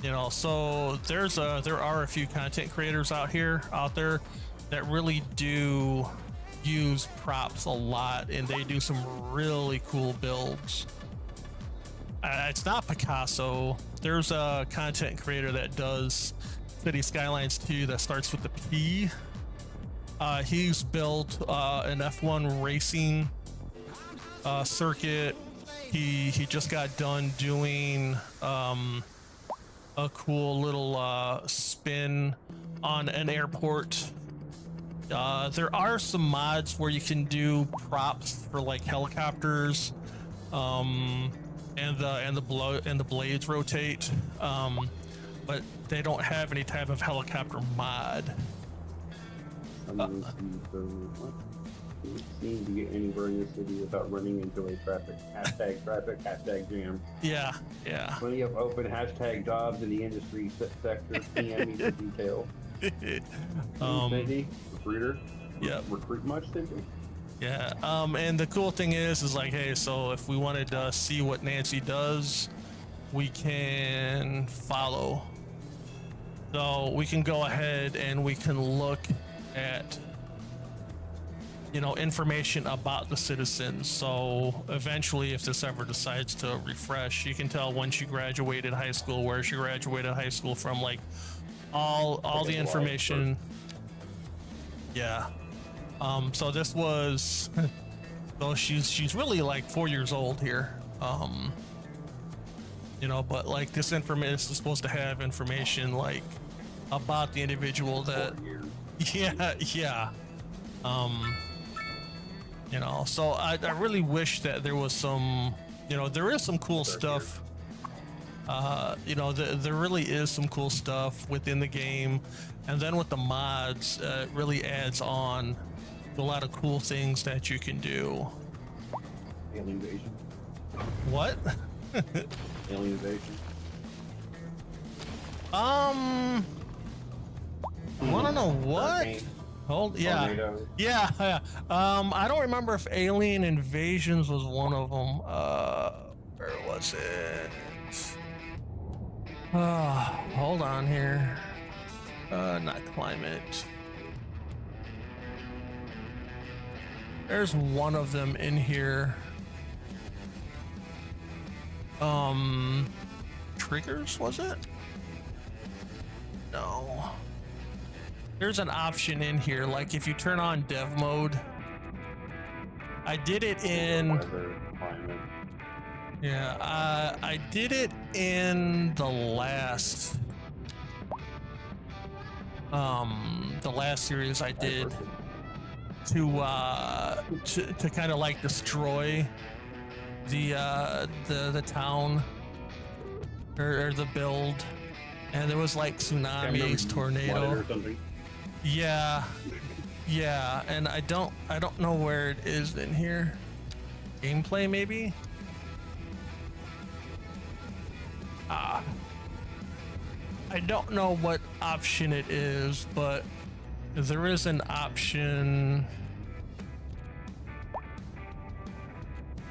You know, so there are a few content creators out there that really do use props a lot, and they do some really cool builds. It's not Picasso. There's a content creator that does City Skylines 2 that starts with the P. He's built an F1 racing circuit. He just got done doing a cool little spin on an airport. There are some mods where you can do props for like helicopters, and the blades rotate, but they don't have any type of helicopter mod. Seem to get anywhere in the city without running into a traffic, hashtag jam. Yeah. Plenty of open hashtag jobs in the industry sector. PM me for detail. Maybe recruiter. Yeah. Recruit much, did you? Yeah. And the cool thing is like, hey, so if we wanted to see what Nancy does, we can follow. So we can go ahead and we can look at, you know, information about the citizens. So eventually, if this ever decides to refresh, you can tell when she graduated high school, where she graduated high school from, like all the information. Yeah. So this was, so she's really like 4 years old here. You know, but like this information is supposed to have information like about the individual that, yeah. You know, so I really wish that there was some, you know, there is some cool stuff. You know, there really is some cool stuff within the game, and then with the mods, it really adds on to a lot of cool things that you can do. Alien invasion. What? Alien invasion. Wanna know what? Hurricane. Yeah. Tornado. Yeah. I don't remember if Alien Invasions was one of them. Where was it? Hold on here. Not climate. There's one of them in here. Triggers, was it? No. There's an option in here, like if you turn on dev mode. I did it in... Yeah, I did it in the last series I did to kind of like destroy the town or the build, and there was like tsunamis, tornado. Yeah, and I don't know where it is in here. Gameplay maybe. I don't know what option it is, but there is an option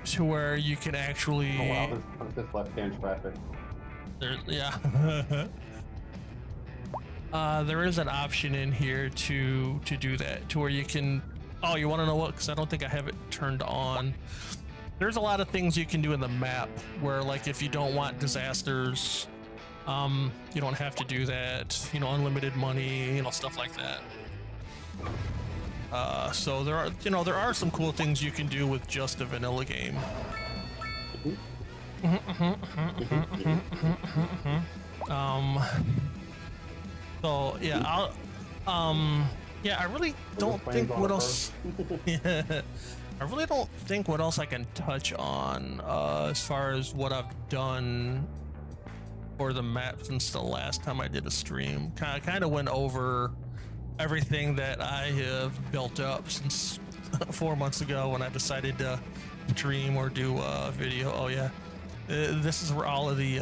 to where you can actually. Oh wow, there's left-hand traffic. Yeah. There is an option in here to do that, to where you can. Oh, you want to know what? Because I don't think I have it turned on. There's a lot of things you can do in the map where, like, if you don't want disasters, you don't have to do that. You know, unlimited money, you know, stuff like that. So there are some cool things you can do with just a vanilla game. So yeah, I really don't think what else. Yeah, I really don't think what else I can touch on as far as what I've done for the map since the last time I did a stream. Kind of went over everything that I have built up since 4 months ago when I decided to stream or do a video. Oh yeah, this is where all of the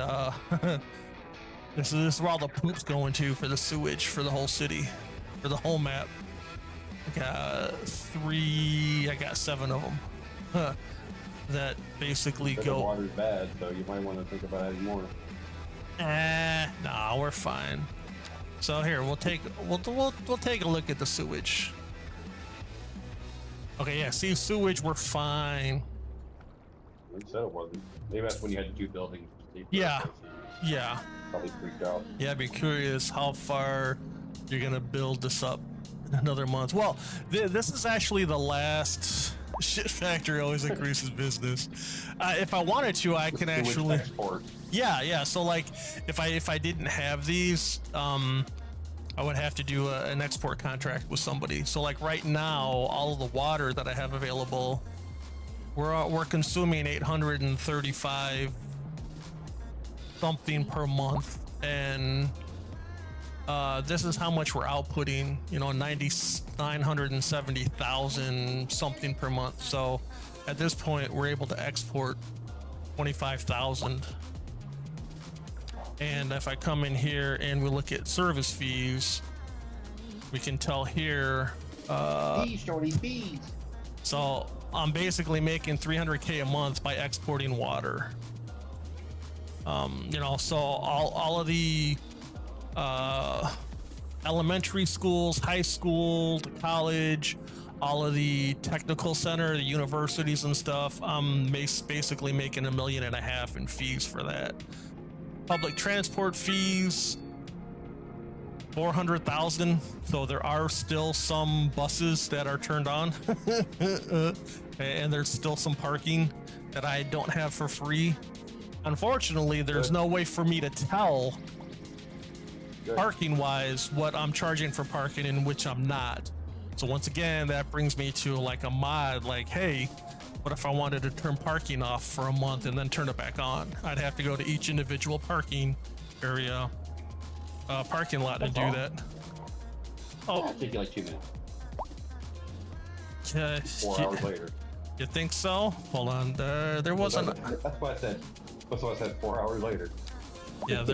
this is where all the poop's going to for the sewage for the whole city, for the whole map. I got 7 of them that basically The go. water's bad, so you might want to think about adding more. Nah, we're fine. So here, we'll take a look at the sewage. Okay, yeah, see, sewage, we're fine. You said it wasn't. Maybe that's when you had to do buildings. Yeah. Yeah. Probably freaked out. Yeah, I'd be curious how far you're gonna build this up in another month. Well, this is actually the last. Shit factory always increases business. If I wanted to, I can actually. Export. Yeah. So like, if I didn't have these, I would have to do an export contract with somebody. So like right now, all of the water that I have available, we're consuming 835 something per month, and this is how much we're outputting. You know, 970,000 something per month. So at this point, we're able to export 25,000. And if I come in here and we look at service fees, we can tell here. Fees. So I'm basically making 300K a month by exporting water. You know, so all of the elementary schools, high school, college, all of the technical center, the universities and stuff, I'm basically making $1.5 million in fees for that. Public transport fees, 400,000. So there are still some buses that are turned on, and there's still some parking that I don't have for free. Unfortunately, there's no way for me to tell parking wise what I'm charging for parking and which I'm not. So once again, that brings me to like a mod, like, hey, what if I wanted to turn parking off for a month and then turn it back on? I'd have to go to each individual parking area, parking lot and do that. Oh, it'll take you like 2 minutes. 4 hours later. You think so? Hold on, there wasn't. That's what I said. That's what I said. 4 hours later. Yeah,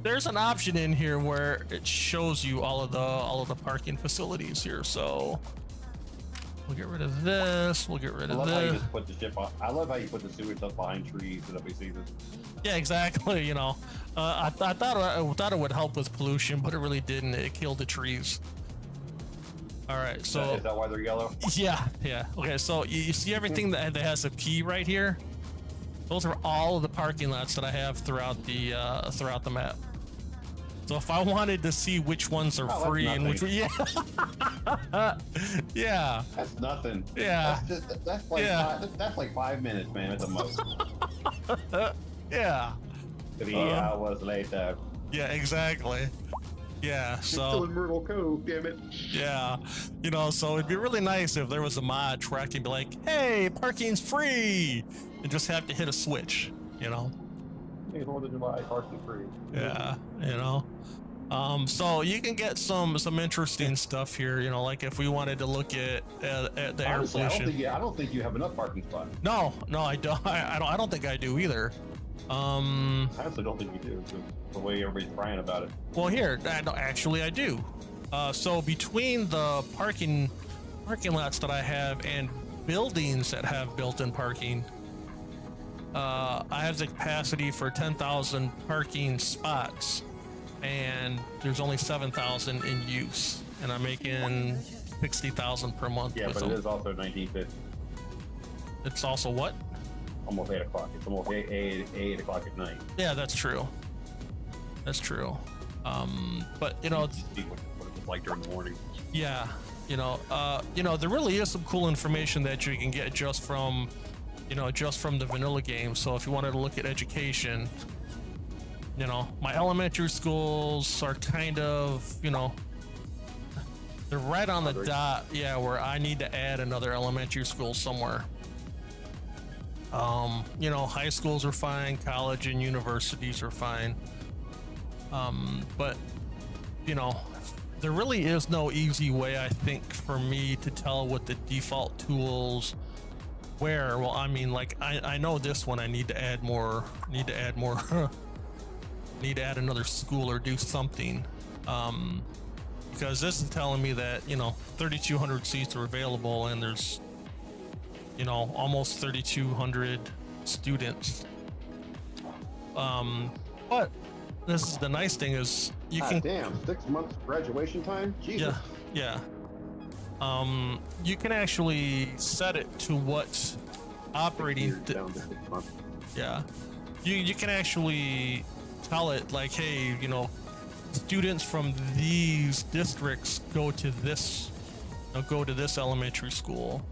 there's an option in here where it shows you all of the parking facilities here. So we'll get rid of this. We'll get rid of this. How you just put the ship on. I love how you put the sewage up behind trees so nobody sees it. Yeah, exactly. You know, I thought it would help with pollution, but it really didn't. It killed the trees. All right, Is so that why they're yellow? yeah. Okay, so you see everything that has a P right here? Those are all of the parking lots that I have throughout the map. So if I wanted to see which ones are free and which, yeah, yeah, That's nothing. Yeah. That's like 5 minutes, man, at the most. yeah, 3 hours later. yeah, exactly. Yeah, Still so in Myrtle Cove, damn it. yeah, you know, so it'd be really nice if there was a mod where I can be like, hey, parking's free, and just have to hit a switch, you know. Hey, 4th of July, parking free. Yeah, you know. So you can get some interesting stuff here, you know, like if we wanted to look at the air Honestly, pollution. I don't think you have enough parking spots. No, I don't. I don't think I do either. I honestly don't think you do. The way everybody's crying about it. Well, here, actually, I do. So between the parking lots that I have and buildings that have built-in parking, I have the capacity for 10,000 parking spots, and there's only 7,000 in use, and I'm making 60,000 per month. Yeah, with but them. it is also 1950. It's also what? Almost 8 o'clock. It's almost 8 o'clock at night. Yeah, that's true. That's true. But you know, See what it's like during the morning. yeah, you know, there really is some cool information that you can get just from the vanilla game. So if you wanted to look at education, you know, my elementary schools are kind of, you know, they're right on the dot. Yeah, where I need to add another elementary school somewhere. You know, high schools are fine, college and universities are fine. But you know, there really is no easy way, I think, for me to tell what the default tools where. Well, I mean, like I know this one I need to add more need to add another school or do something, because this is telling me that, you know, 3,200 seats are available and there's, you know, almost 3,200 students. But this is the nice thing is you can Damn, 6 months graduation time? Jesus. yeah you can actually set it to what operating Down to 6 months. yeah you can actually tell it like, hey, you know, students from these districts go to this elementary school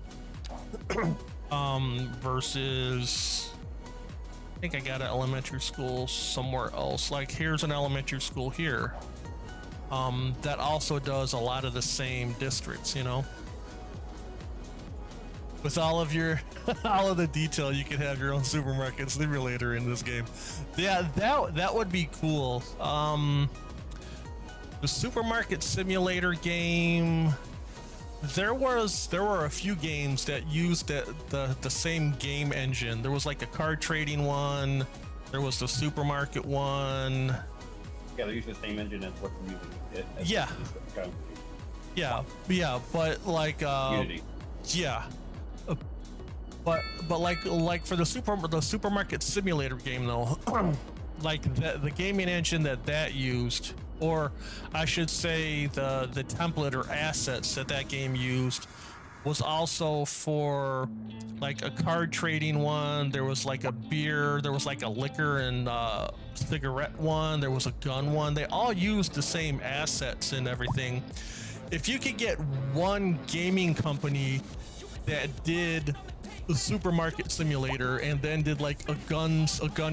versus I think I got an elementary school somewhere else. Like here's an elementary school here that also does a lot of the same districts, you know. With all of your all of the detail, you can have your own supermarket simulator in this game. Yeah, that would be cool. The supermarket simulator game, there were a few games that used the same game engine. There was like a card trading one, there was the supermarket one. Yeah, they use the same engine as what's using it. Yeah. Yeah, but like Unity. yeah. But like for the supermarket simulator game though, like the gaming engine that used, or I should say the template or assets that game used, was also for like a card trading one. There was like a beer, there was like a liquor and cigarette one, there was a gun one. They all used the same assets and everything. If you could get one gaming company that did the supermarket simulator and then did like a gun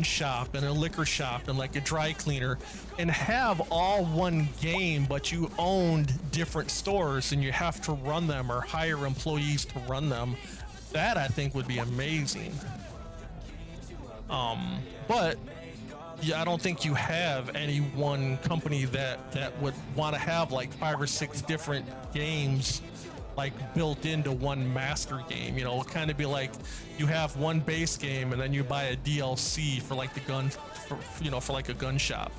shop and a liquor shop and like a dry cleaner, and have all one game, but you owned different stores and you have to run them or hire employees to run them, that I think would be amazing. But yeah, I don't think you have any one company that would want to have like 5 or 6 different games like built into one master game. You know, it'll kind of be like you have one base game and then you buy a DLC for like the gun, for like a gun shop.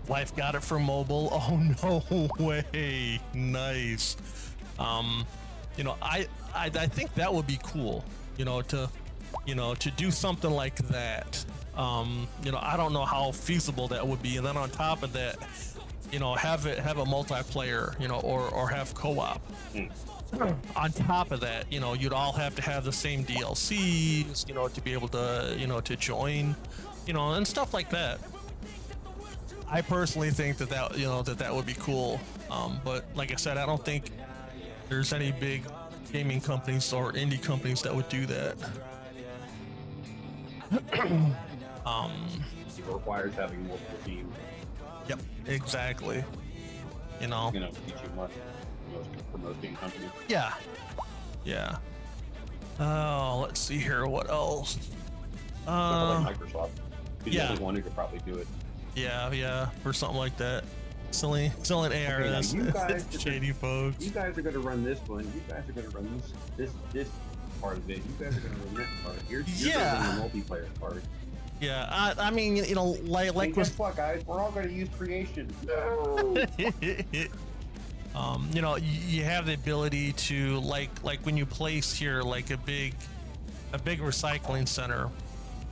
Life got it for mobile. Oh no way, nice. You know, I think that would be cool. You know, to do something like that. You know, I don't know how feasible that would be, and then on top of that, you know, have a multiplayer, you know, or have co-op. On top of that, you know, you'd all have to have the same DLCs, you know, to be able to, you know, to join, you know, and stuff like that. I personally think that you know, that would be cool. But like I said, I don't think there's any big gaming companies or indie companies that would do that. It requires having multiple teams. Yep, exactly. You know, You know, teach you much. Promoting company. yeah. Oh, let's see here. What else? Something like Microsoft. If yeah. you really wanted to probably do it. Yeah, for something like that. Selling ARS. Okay, now you guys Shady folks. You guys are going to run this one. You guys are going to run this part of it. You guys are going to run this part. You're Yeah. running the multiplayer part. Yeah, I mean, you know, like Hey, guess what, guys? We're all going to use creation. No. You know, you have the ability to like when you place here like a big recycling center,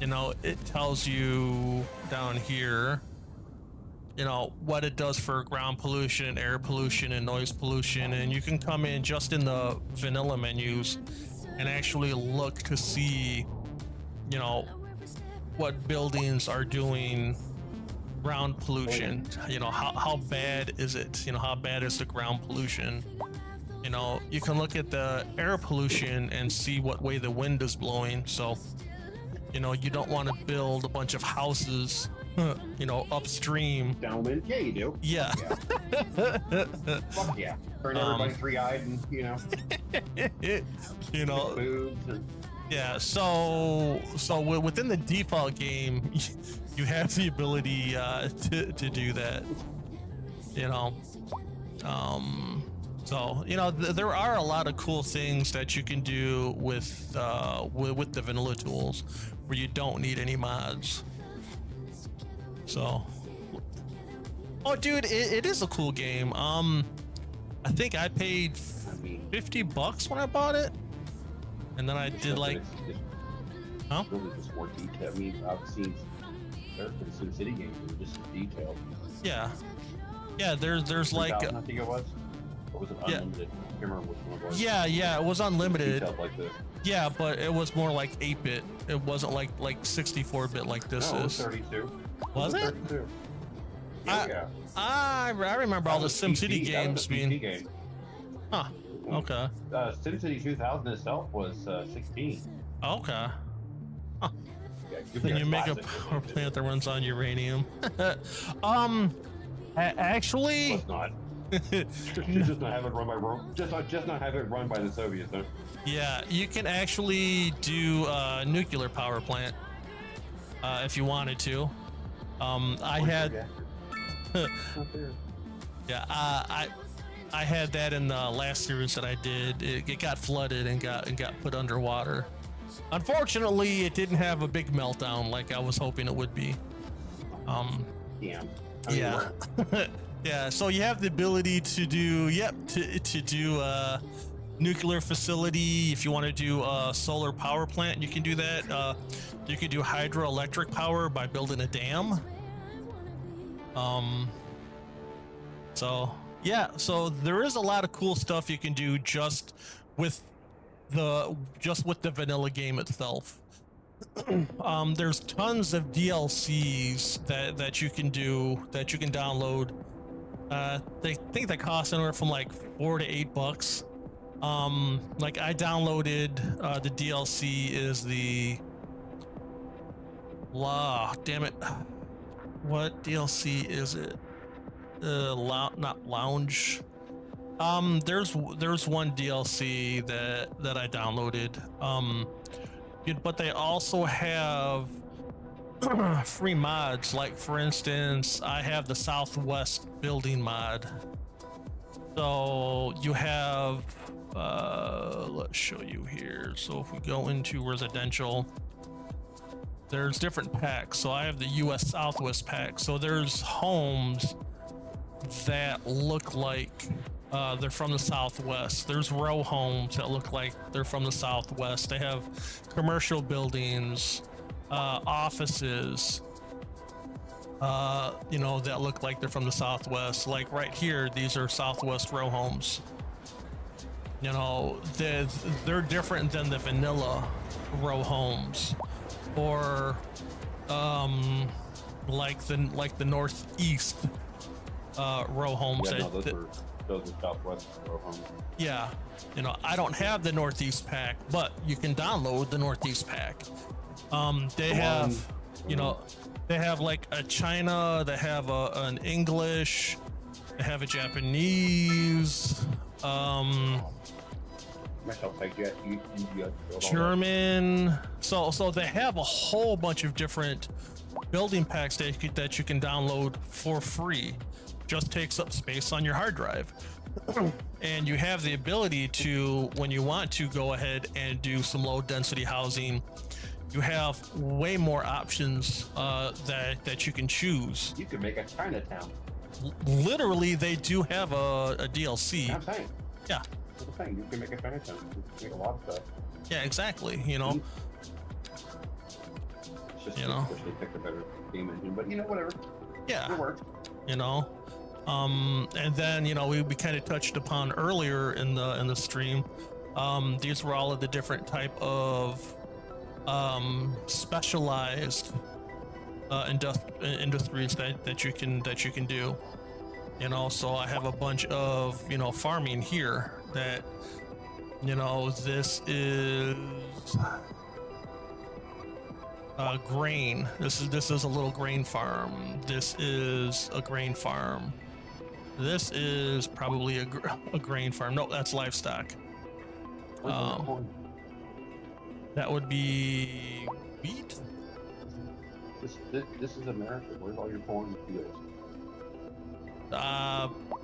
you know, it tells you down here, you know, what it does for ground pollution, air pollution, and noise pollution, and you can come in just in the vanilla menus and actually look to see, you know, what buildings are doing ground pollution. You know, how bad is it? You know, how bad is the ground pollution? You know, you can look at the air pollution and see what way the wind is blowing. So, you know, you don't want to build a bunch of houses, you know, upstream. Downwind? Yeah, you do. Yeah. Fuck yeah. Turn everybody three-eyed and, you know, you know, boobs and... yeah. So within the default game, you have the ability to do that. You know, so you know there are a lot of cool things that you can do with the vanilla tools where you don't need any mods. So, oh dude, it is a cool game. I think I paid $50 when I bought it, and then I did like, huh? It's really just more detail. I mean, I've seen the Sim City games that were just detailed. Yeah, there's like, I think it was. Or was it unlimited? I can't remember which one it was. yeah, it was unlimited. Detailed like this. Yeah, but it was more like 8-bit. It wasn't like 64-bit like this No, it was is. 32. Was it? 32. I- Yeah. I remember all the SimCity games being. Game. Huh. Okay. SimCity 2000 itself was 16. Okay. Yeah, Then you make a classic. power plant that runs on uranium. Actually, Let's not. just not have it run by just not have it run by the Soviets. Huh? yeah, you can actually do a nuclear power plant if you wanted to. I had, yeah, I had that in the last series that I did. It got flooded and got put underwater. Unfortunately, it didn't have a big meltdown like I was hoping it would be. Damn. I mean, Yeah. Yeah, so you have the ability to do, to do a nuclear facility. If you want to do a solar power plant, you can do that. You can do hydroelectric power by building a dam. So yeah, so there is a lot of cool stuff you can do just with the vanilla game itself. There's tons of DLCs that you can do, that you can download. They think they cost anywhere from like $4 to $8. Like I downloaded the DLC is the damn it, what DLC is it? Not lounge. There's one DLC that I downloaded. But they also have free mods. Like for instance, I have the Southwest building mod. So you have, let's show you here. So if we go into residential, there's different packs. So I have the US Southwest pack. So there's homes that look like they're from the Southwest. There's row homes that look like they're from the Southwest. They have commercial buildings, offices, you know, that look like they're from the Southwest. Like right here, these are Southwest row homes. You know, they're different than the vanilla row homes, or like the Northeast row homes. Yeah, no, those are Southwest row homes. Yeah, you know, I don't have the Northeast pack, but you can download the Northeast pack. They have, you know, they have like a China, they have an English, they have a Japanese, German. So they have a whole bunch of different building packs that you can download for free. Just takes up space on your hard drive. And you have the ability to, when you want to go ahead and do some low density housing, you have way more options that you can choose. You can make a Chinatown. Literally, they do have a DLC. I'm saying. Yeah. I'm saying you can make a Chinatown. You can make a lot of stuff. Yeah, exactly. You know. It's just, you know, they picked a better game engine, but you know, whatever. Yeah. It works. You know. And then, you know, we kind of touched upon earlier in the stream. These were all of the different type of specialized industries that you can do. You know, so I have a bunch of, you know, farming here that, you know, this is grain. This is a little grain farm. This is a grain farm. This is probably a grain farm. No, that's livestock. That would be wheat. This is America. Where's all your corn fields?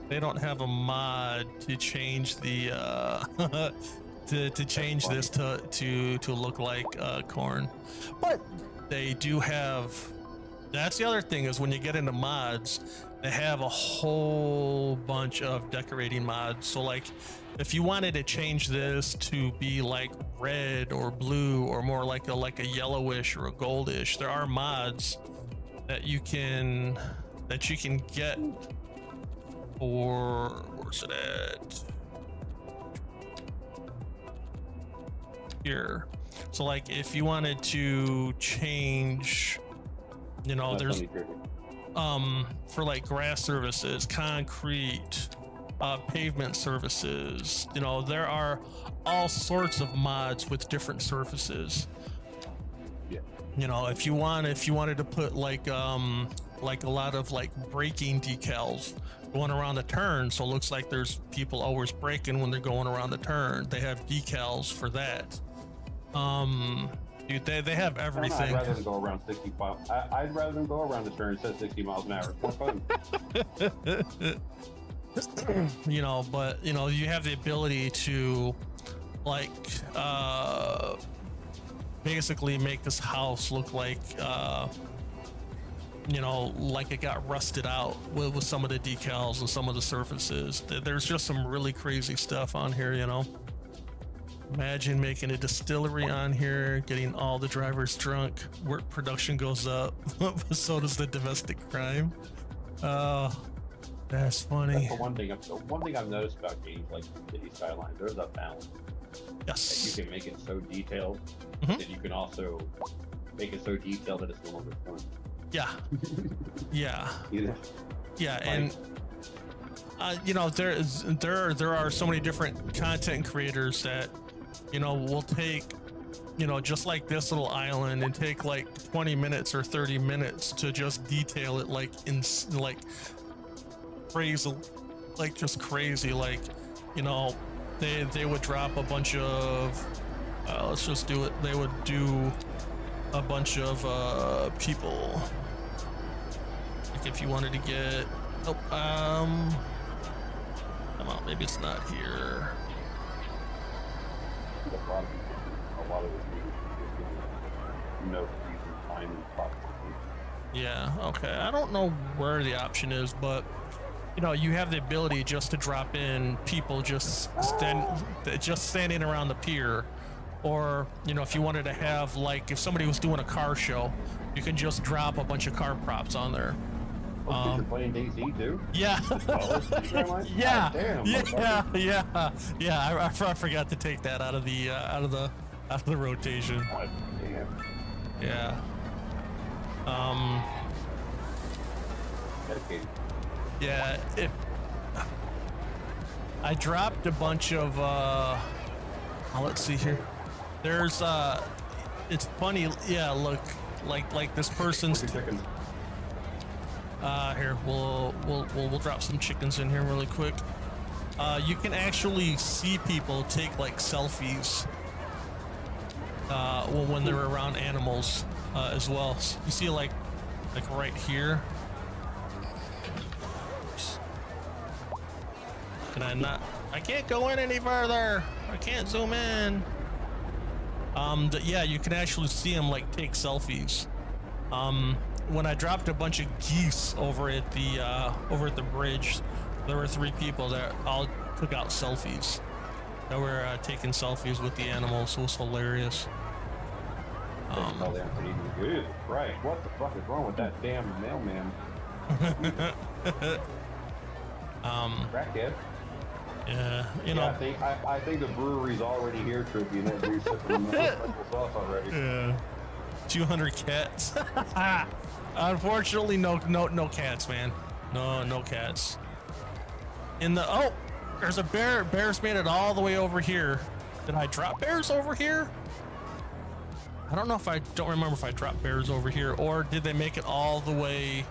They don't have a mod to change the to change this to look like corn, but they do have. That's the other thing, is when you get into mods, they have a whole bunch of decorating mods. So like, if you wanted to change this to be like red or blue or more like a yellowish or a goldish, there are mods that you can get. Or where's it at? Here. So like, if you wanted to change, you know, there's for like grass services, concrete, pavement services, you know, there are all sorts of mods with different surfaces. Yeah. You know, if you wanted to put like a lot of like braking decals going around the turn, so it looks like there's people always braking when they're going around the turn, they have decals for that. Dude, they have everything. I'd rather than go around 60 miles. I'd rather than go around the turn and says 60 miles an hour. It's more fun. You know, but you know, you have the ability to like basically make this house look like you know, like it got rusted out with some of the decals and some of the surfaces. There's just some really crazy stuff on here, you know. Imagine making a distillery on here, getting all the drivers drunk, work production goes up, so does the domestic crime. Oh, that's funny. That's the one thing I've noticed about games like City Skyline, there's a balance. Yes. That you can make it so detailed, that you can also make it so detailed that it's no longer fun. Yeah. Yeah. Either. Yeah, and you know, there are so many different content creators that, you know, will take, you know, just like this little island and take like 20 minutes or 30 minutes to just detail it like in like crazy, like just crazy, like, you know, they would drop a bunch of let's just do it. They would do a bunch of people. Like if you wanted to get, oh, come on, maybe it's not here. A lot of this no reason time and process. Yeah, okay. I don't know where the option is, but you know, you have the ability just to drop in people just standing around the pier. Or, you know, if you wanted to have, like, if somebody was doing a car show, you can just drop a bunch of car props on there. Oh, you're playing DayZ too? Yeah. Yeah. Damn, Yeah. I forgot to take that out of the rotation. God damn. Yeah. Dedicated. Yeah. I dropped a bunch of let's see here. There's it's funny. Yeah. Look, like this person's. Chickens. Here we'll drop some chickens in here really quick. You can actually see people take like selfies when they're around animals as well. So you see like right here. Oops. Can I not? I can't go in any further. I can't zoom in. Yeah, you can actually see them like take selfies. When I dropped a bunch of geese over at the bridge, there were 3 people that all took out selfies. That were taking selfies with the animals. It was hilarious. Right. What the fuck is wrong with that damn mailman? Crackhead. Yeah, you know. I think the brewery's already here, Tribune. That dude's sipping the sauce already. Yeah. 200 cats. Unfortunately, no cats, man. No cats. There's a bear. Bears made it all the way over here. Did I drop bears over here? I don't remember if I dropped bears over here, or did they make it all the way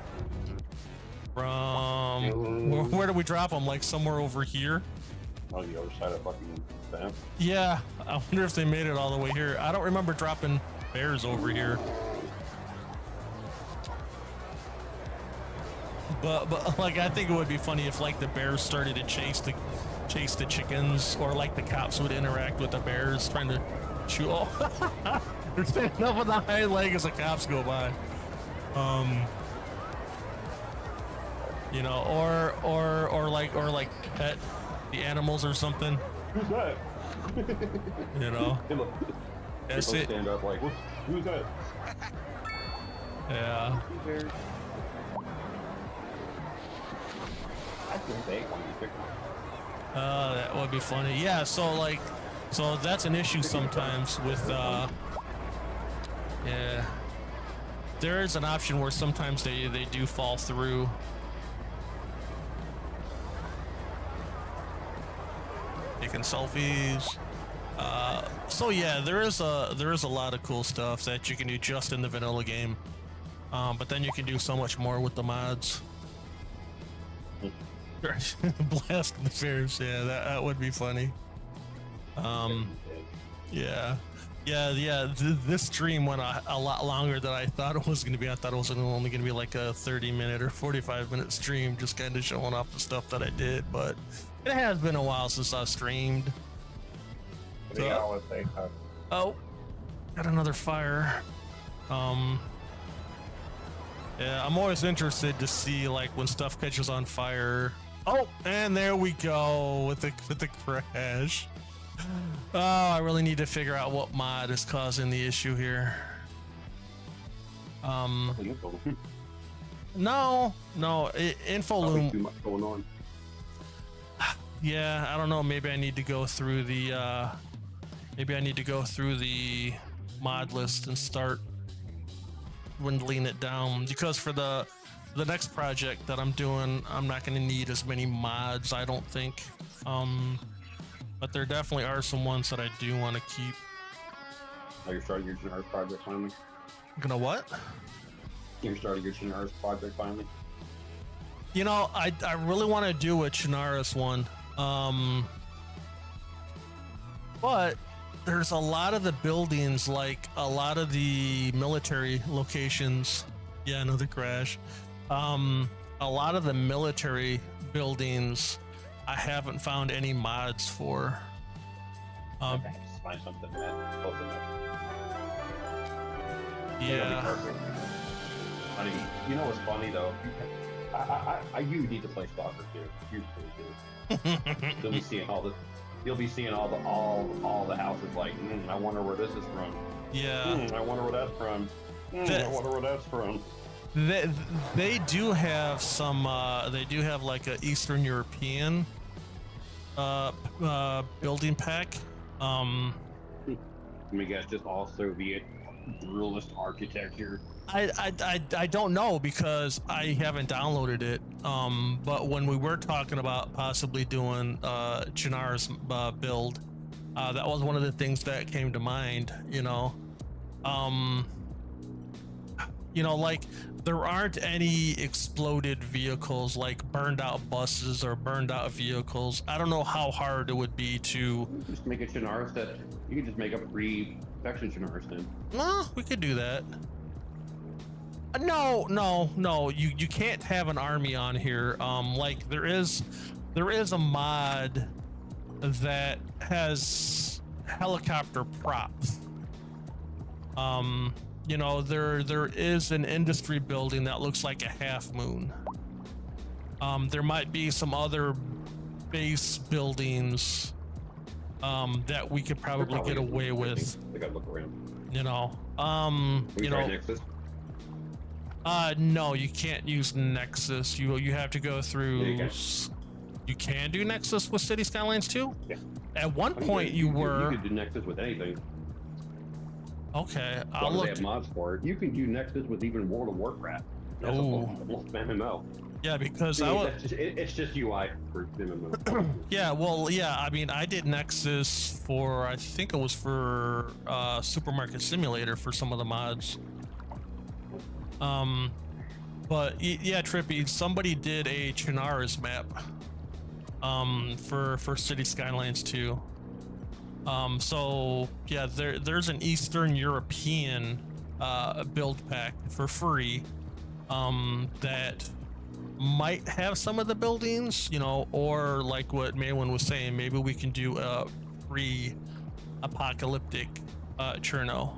from where did we drop them? Like somewhere over here? On the other side of fucking Tram. Yeah, I wonder if they made it all the way here. I don't remember dropping bears over here. But like, I think it would be funny if like the bears started to chase the chickens, or like the cops would interact with the bears trying to shoot. Oh, they're standing up on the hind leg as the cops go by. You know, or like pet the animals or something. Who's that? You know. That's it. Stand up like, who's that? Yeah. That would be funny. Yeah, so that's an issue sometimes with yeah. There is an option where sometimes they do fall through. Taking selfies. So yeah, there is a lot of cool stuff that you can do just in the vanilla game. But then you can do so much more with the mods. Blast the bears, yeah, that would be funny. Yeah. This stream went a lot longer than I thought it was going to be. I thought it was only going to be like a 30-minute or 45-minute stream, just kind of showing off the stuff that I did. But it has been a while since I streamed. So, oh, got another fire. Yeah, I'm always interested to see like when stuff catches on fire. Oh, and there we go with the crash. Oh, I really need to figure out what mod is causing the issue here. No, InfoLoom. Too much going on. Yeah, I don't know. Maybe I need to go through the mod list and start dwindling it down, because for the next project that I'm doing, I'm not going to need as many mods, I don't think. But there definitely are some ones that I do want to keep. Oh, you're starting your Chinaris project finally? Gonna what? You're starting your Chinaris project finally? You know, I really want to do a Chinaris one. But there's a lot of the buildings, like a lot of the military locations. Yeah, another crash. A lot of the military buildings, I haven't found any mods for. Okay, just find something that's close enough. Yeah. I mean, you know what's funny though? You need to play Stalker too. You really do. You'll be seeing all the houses like, I wonder where this is from. Yeah. I wonder where that's from. I wonder where that's from. They do have some. They do have like a Eastern European building pack. I mean, guess just all Soviet brutalist architecture. I don't know because I haven't downloaded it. But when we were talking about possibly doing Chinar's build, that was one of the things that came to mind. Like there aren't any exploded vehicles, like burned out buses or burned out vehicles. I don't know how hard it would be to Just make a Chinars that you can just make a pre-section Chinars then. No, we could do that. No. You can't have an army on here. Like there is a mod that has helicopter props. There is an industry building that looks like a half moon. There might be some other base buildings that we could probably get away with. I gotta look around. Try Nexus? No, you can't use Nexus. You have to go through. Yeah, you can do Nexus with City Skylines too? Yeah. At one point you were. You could do Nexus with anything. Okay, As I'll long as look. they have mods for it. You can do Nexus with even World of Warcraft. That's Oh. a MMO. Yeah, because It's just UI for MMO. Yeah, well, yeah. I mean, I did Nexus for. I think it was for Supermarket Simulator for some of the mods. But yeah, Trippy. Somebody did a Chinaris map. For City Skylines 2. So yeah, there's an Eastern European build pack for free that might have some of the buildings, or like what Maywin was saying, maybe we can do a pre-apocalyptic Cherno.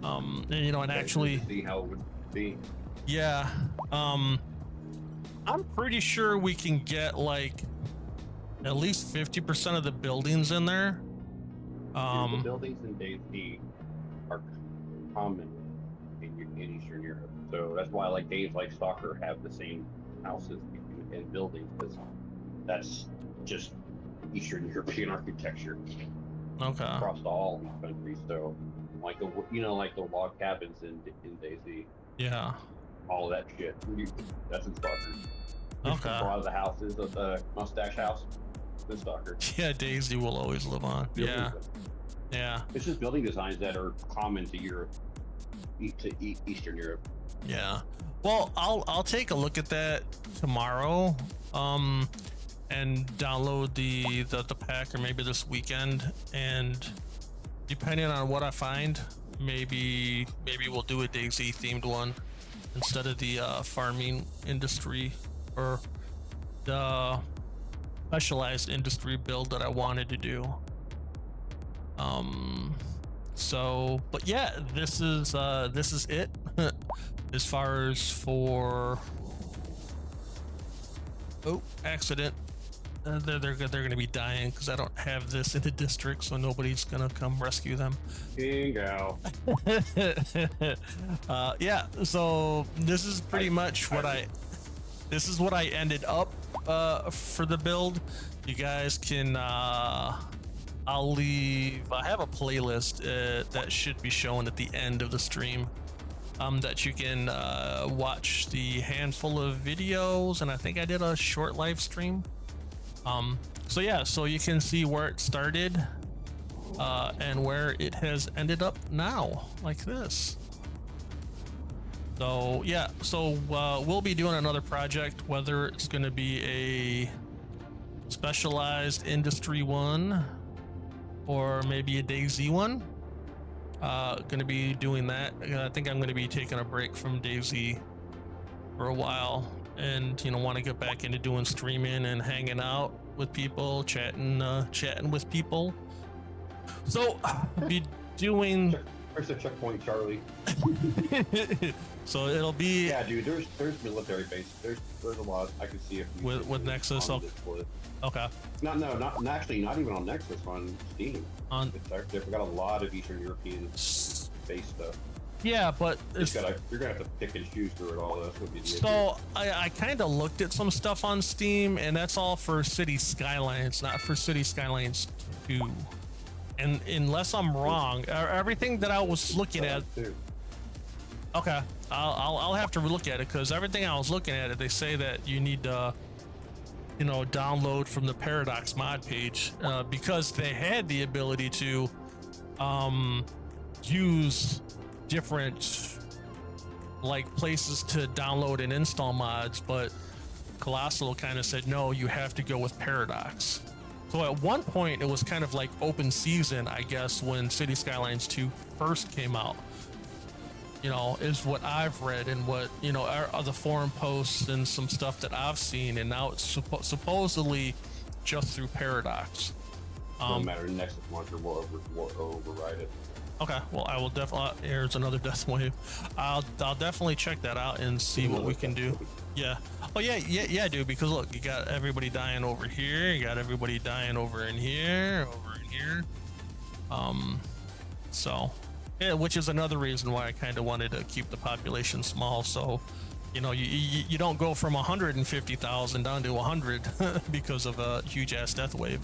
And actually see how it would be. Yeah, I'm pretty sure we can get like at least 50% of the buildings in there. The buildings in DayZ are common in Eastern Europe, so that's why like days like Stalker have the same houses and buildings, because that's just Eastern European architecture Okay. across all countries. So like the log cabins in DayZ, Yeah. all of that shit. That's in Stalker. Okay. A lot of the houses of the Mustache House, the Stalker. Yeah, Daisy will always live on. Yeah. Yeah. It's just building designs that are common to Europe, to Eastern Europe. Yeah. Well, I'll take a look at that tomorrow, and download the pack, or maybe this weekend, and depending on what I find, maybe we'll do a DayZ themed one instead of the farming industry or the specialized industry build that I wanted to do. But yeah, this is it as far as for accident. They're going to be dying because I don't have this in the district, so nobody's going to come rescue them. Bingo. Yeah, so this is pretty much what I ended up for the build. You guys can I have a playlist that should be shown at the end of the stream, that you can watch the handful of videos, and I think I did a short live stream. So yeah, so you can see where it started and where it has ended up now, like this. So yeah, so we'll be doing another project, whether it's going to be a specialized industry one or maybe a DayZ one. Going to be doing that. I think I'm going to be taking a break from DayZ for a while, and want to get back into doing streaming and hanging out with people, chatting with people. So be doing. Where's the checkpoint, Charlie? So it'll be. Yeah, dude. There's military base. There's a lot. I can see it with Nexus. Okay. Not even on Nexus, on Steam. They've got a lot of Eastern European base stuff. Yeah, but you're gonna have to pick and choose through it all. That's what be the issue. so I kind of looked at some stuff on Steam, and that's all for City Skylines, not for City Skylines 2. And unless I'm wrong, everything that I was looking at. Okay, I'll have to look at it, because everything I was looking at it, they say that you need to, you know, download from the Paradox mod page, because they had the ability to use different like places to download and install mods, but Colossal kind of said no, you have to go with Paradox. So at one point it was kind of like open season, I guess, when City Skylines 2 first came out, you know, is what I've read and what, you know, other forum posts and some stuff that I've seen, and now it's supposedly just through Paradox. No matter, Nexus Launcher will override it. Okay, well, I will definitely. There's another death wave. I'll definitely check that out and see what we can do. Yeah. Oh yeah, dude. Because look, you got everybody dying over here. You got everybody dying over in here, So, yeah, which is another reason why I kind of wanted to keep the population small. So, you know, you don't go from 150,000 down to 100 because of a huge ass death wave.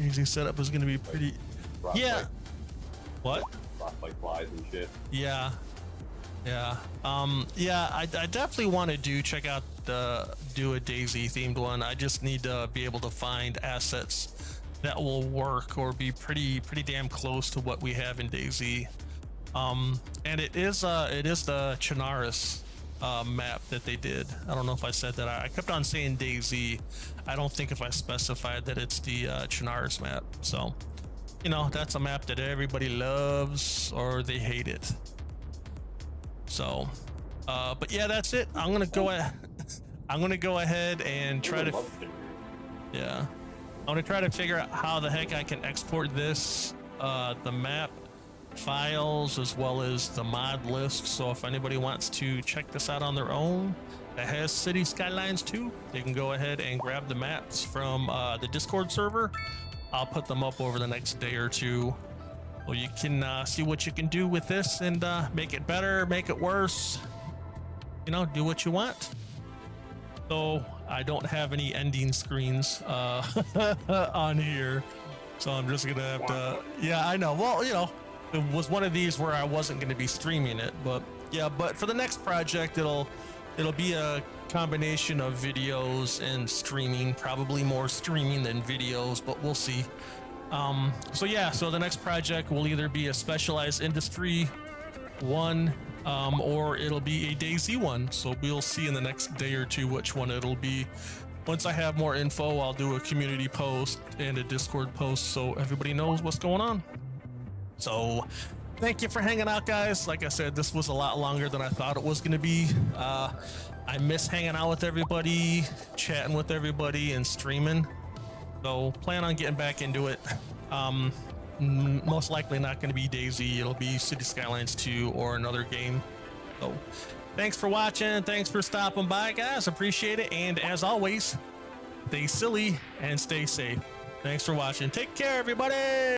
Easy setup is going to be pretty. Yeah. What? Rock like flies and shit. Yeah. Yeah. I definitely want to check out do a DayZ themed one. I just need to be able to find assets that will work or be pretty damn close to what we have in DayZ. And it is the Chernarus map that they did. I don't know if I said that. I kept on saying DayZ. I don't think if I specified that it's the Chernarus map. So, you know, that's a map that everybody loves or they hate it. So, but yeah, that's it. I'm gonna go ahead and try to. Yeah, I'm gonna try to figure out how the heck I can export this, the map files as well as the mod list. So if anybody wants to check this out on their own that has City Skylines 2, they can go ahead and grab the maps from the Discord server. I'll put them up over the next day or two, so you can see what you can do with this and make it better, make it worse, you know, do what you want. So I don't have any ending screens on here, so I'm just gonna have to. Yeah, I know. Well, you know, it was one of these where I wasn't going to be streaming it, but yeah, but for the next project, it'll be a combination of videos and streaming, probably more streaming than videos, but we'll see. So yeah, so the next project will either be a specialized industry one, or it'll be a DayZ one. So we'll see in the next day or two which one it'll be. Once I have more info, I'll do a community post and a Discord post so everybody knows what's going on. So thank you for hanging out, guys. Like I said, this was a lot longer than I thought it was going to be. I miss hanging out with everybody, chatting with everybody, and streaming. So plan on getting back into it. Most likely not going to be DayZ. It'll be City Skylines 2 or another game. So thanks for watching. Thanks for stopping by, guys. Appreciate it. And as always, stay silly and stay safe. Thanks for watching. Take care, everybody.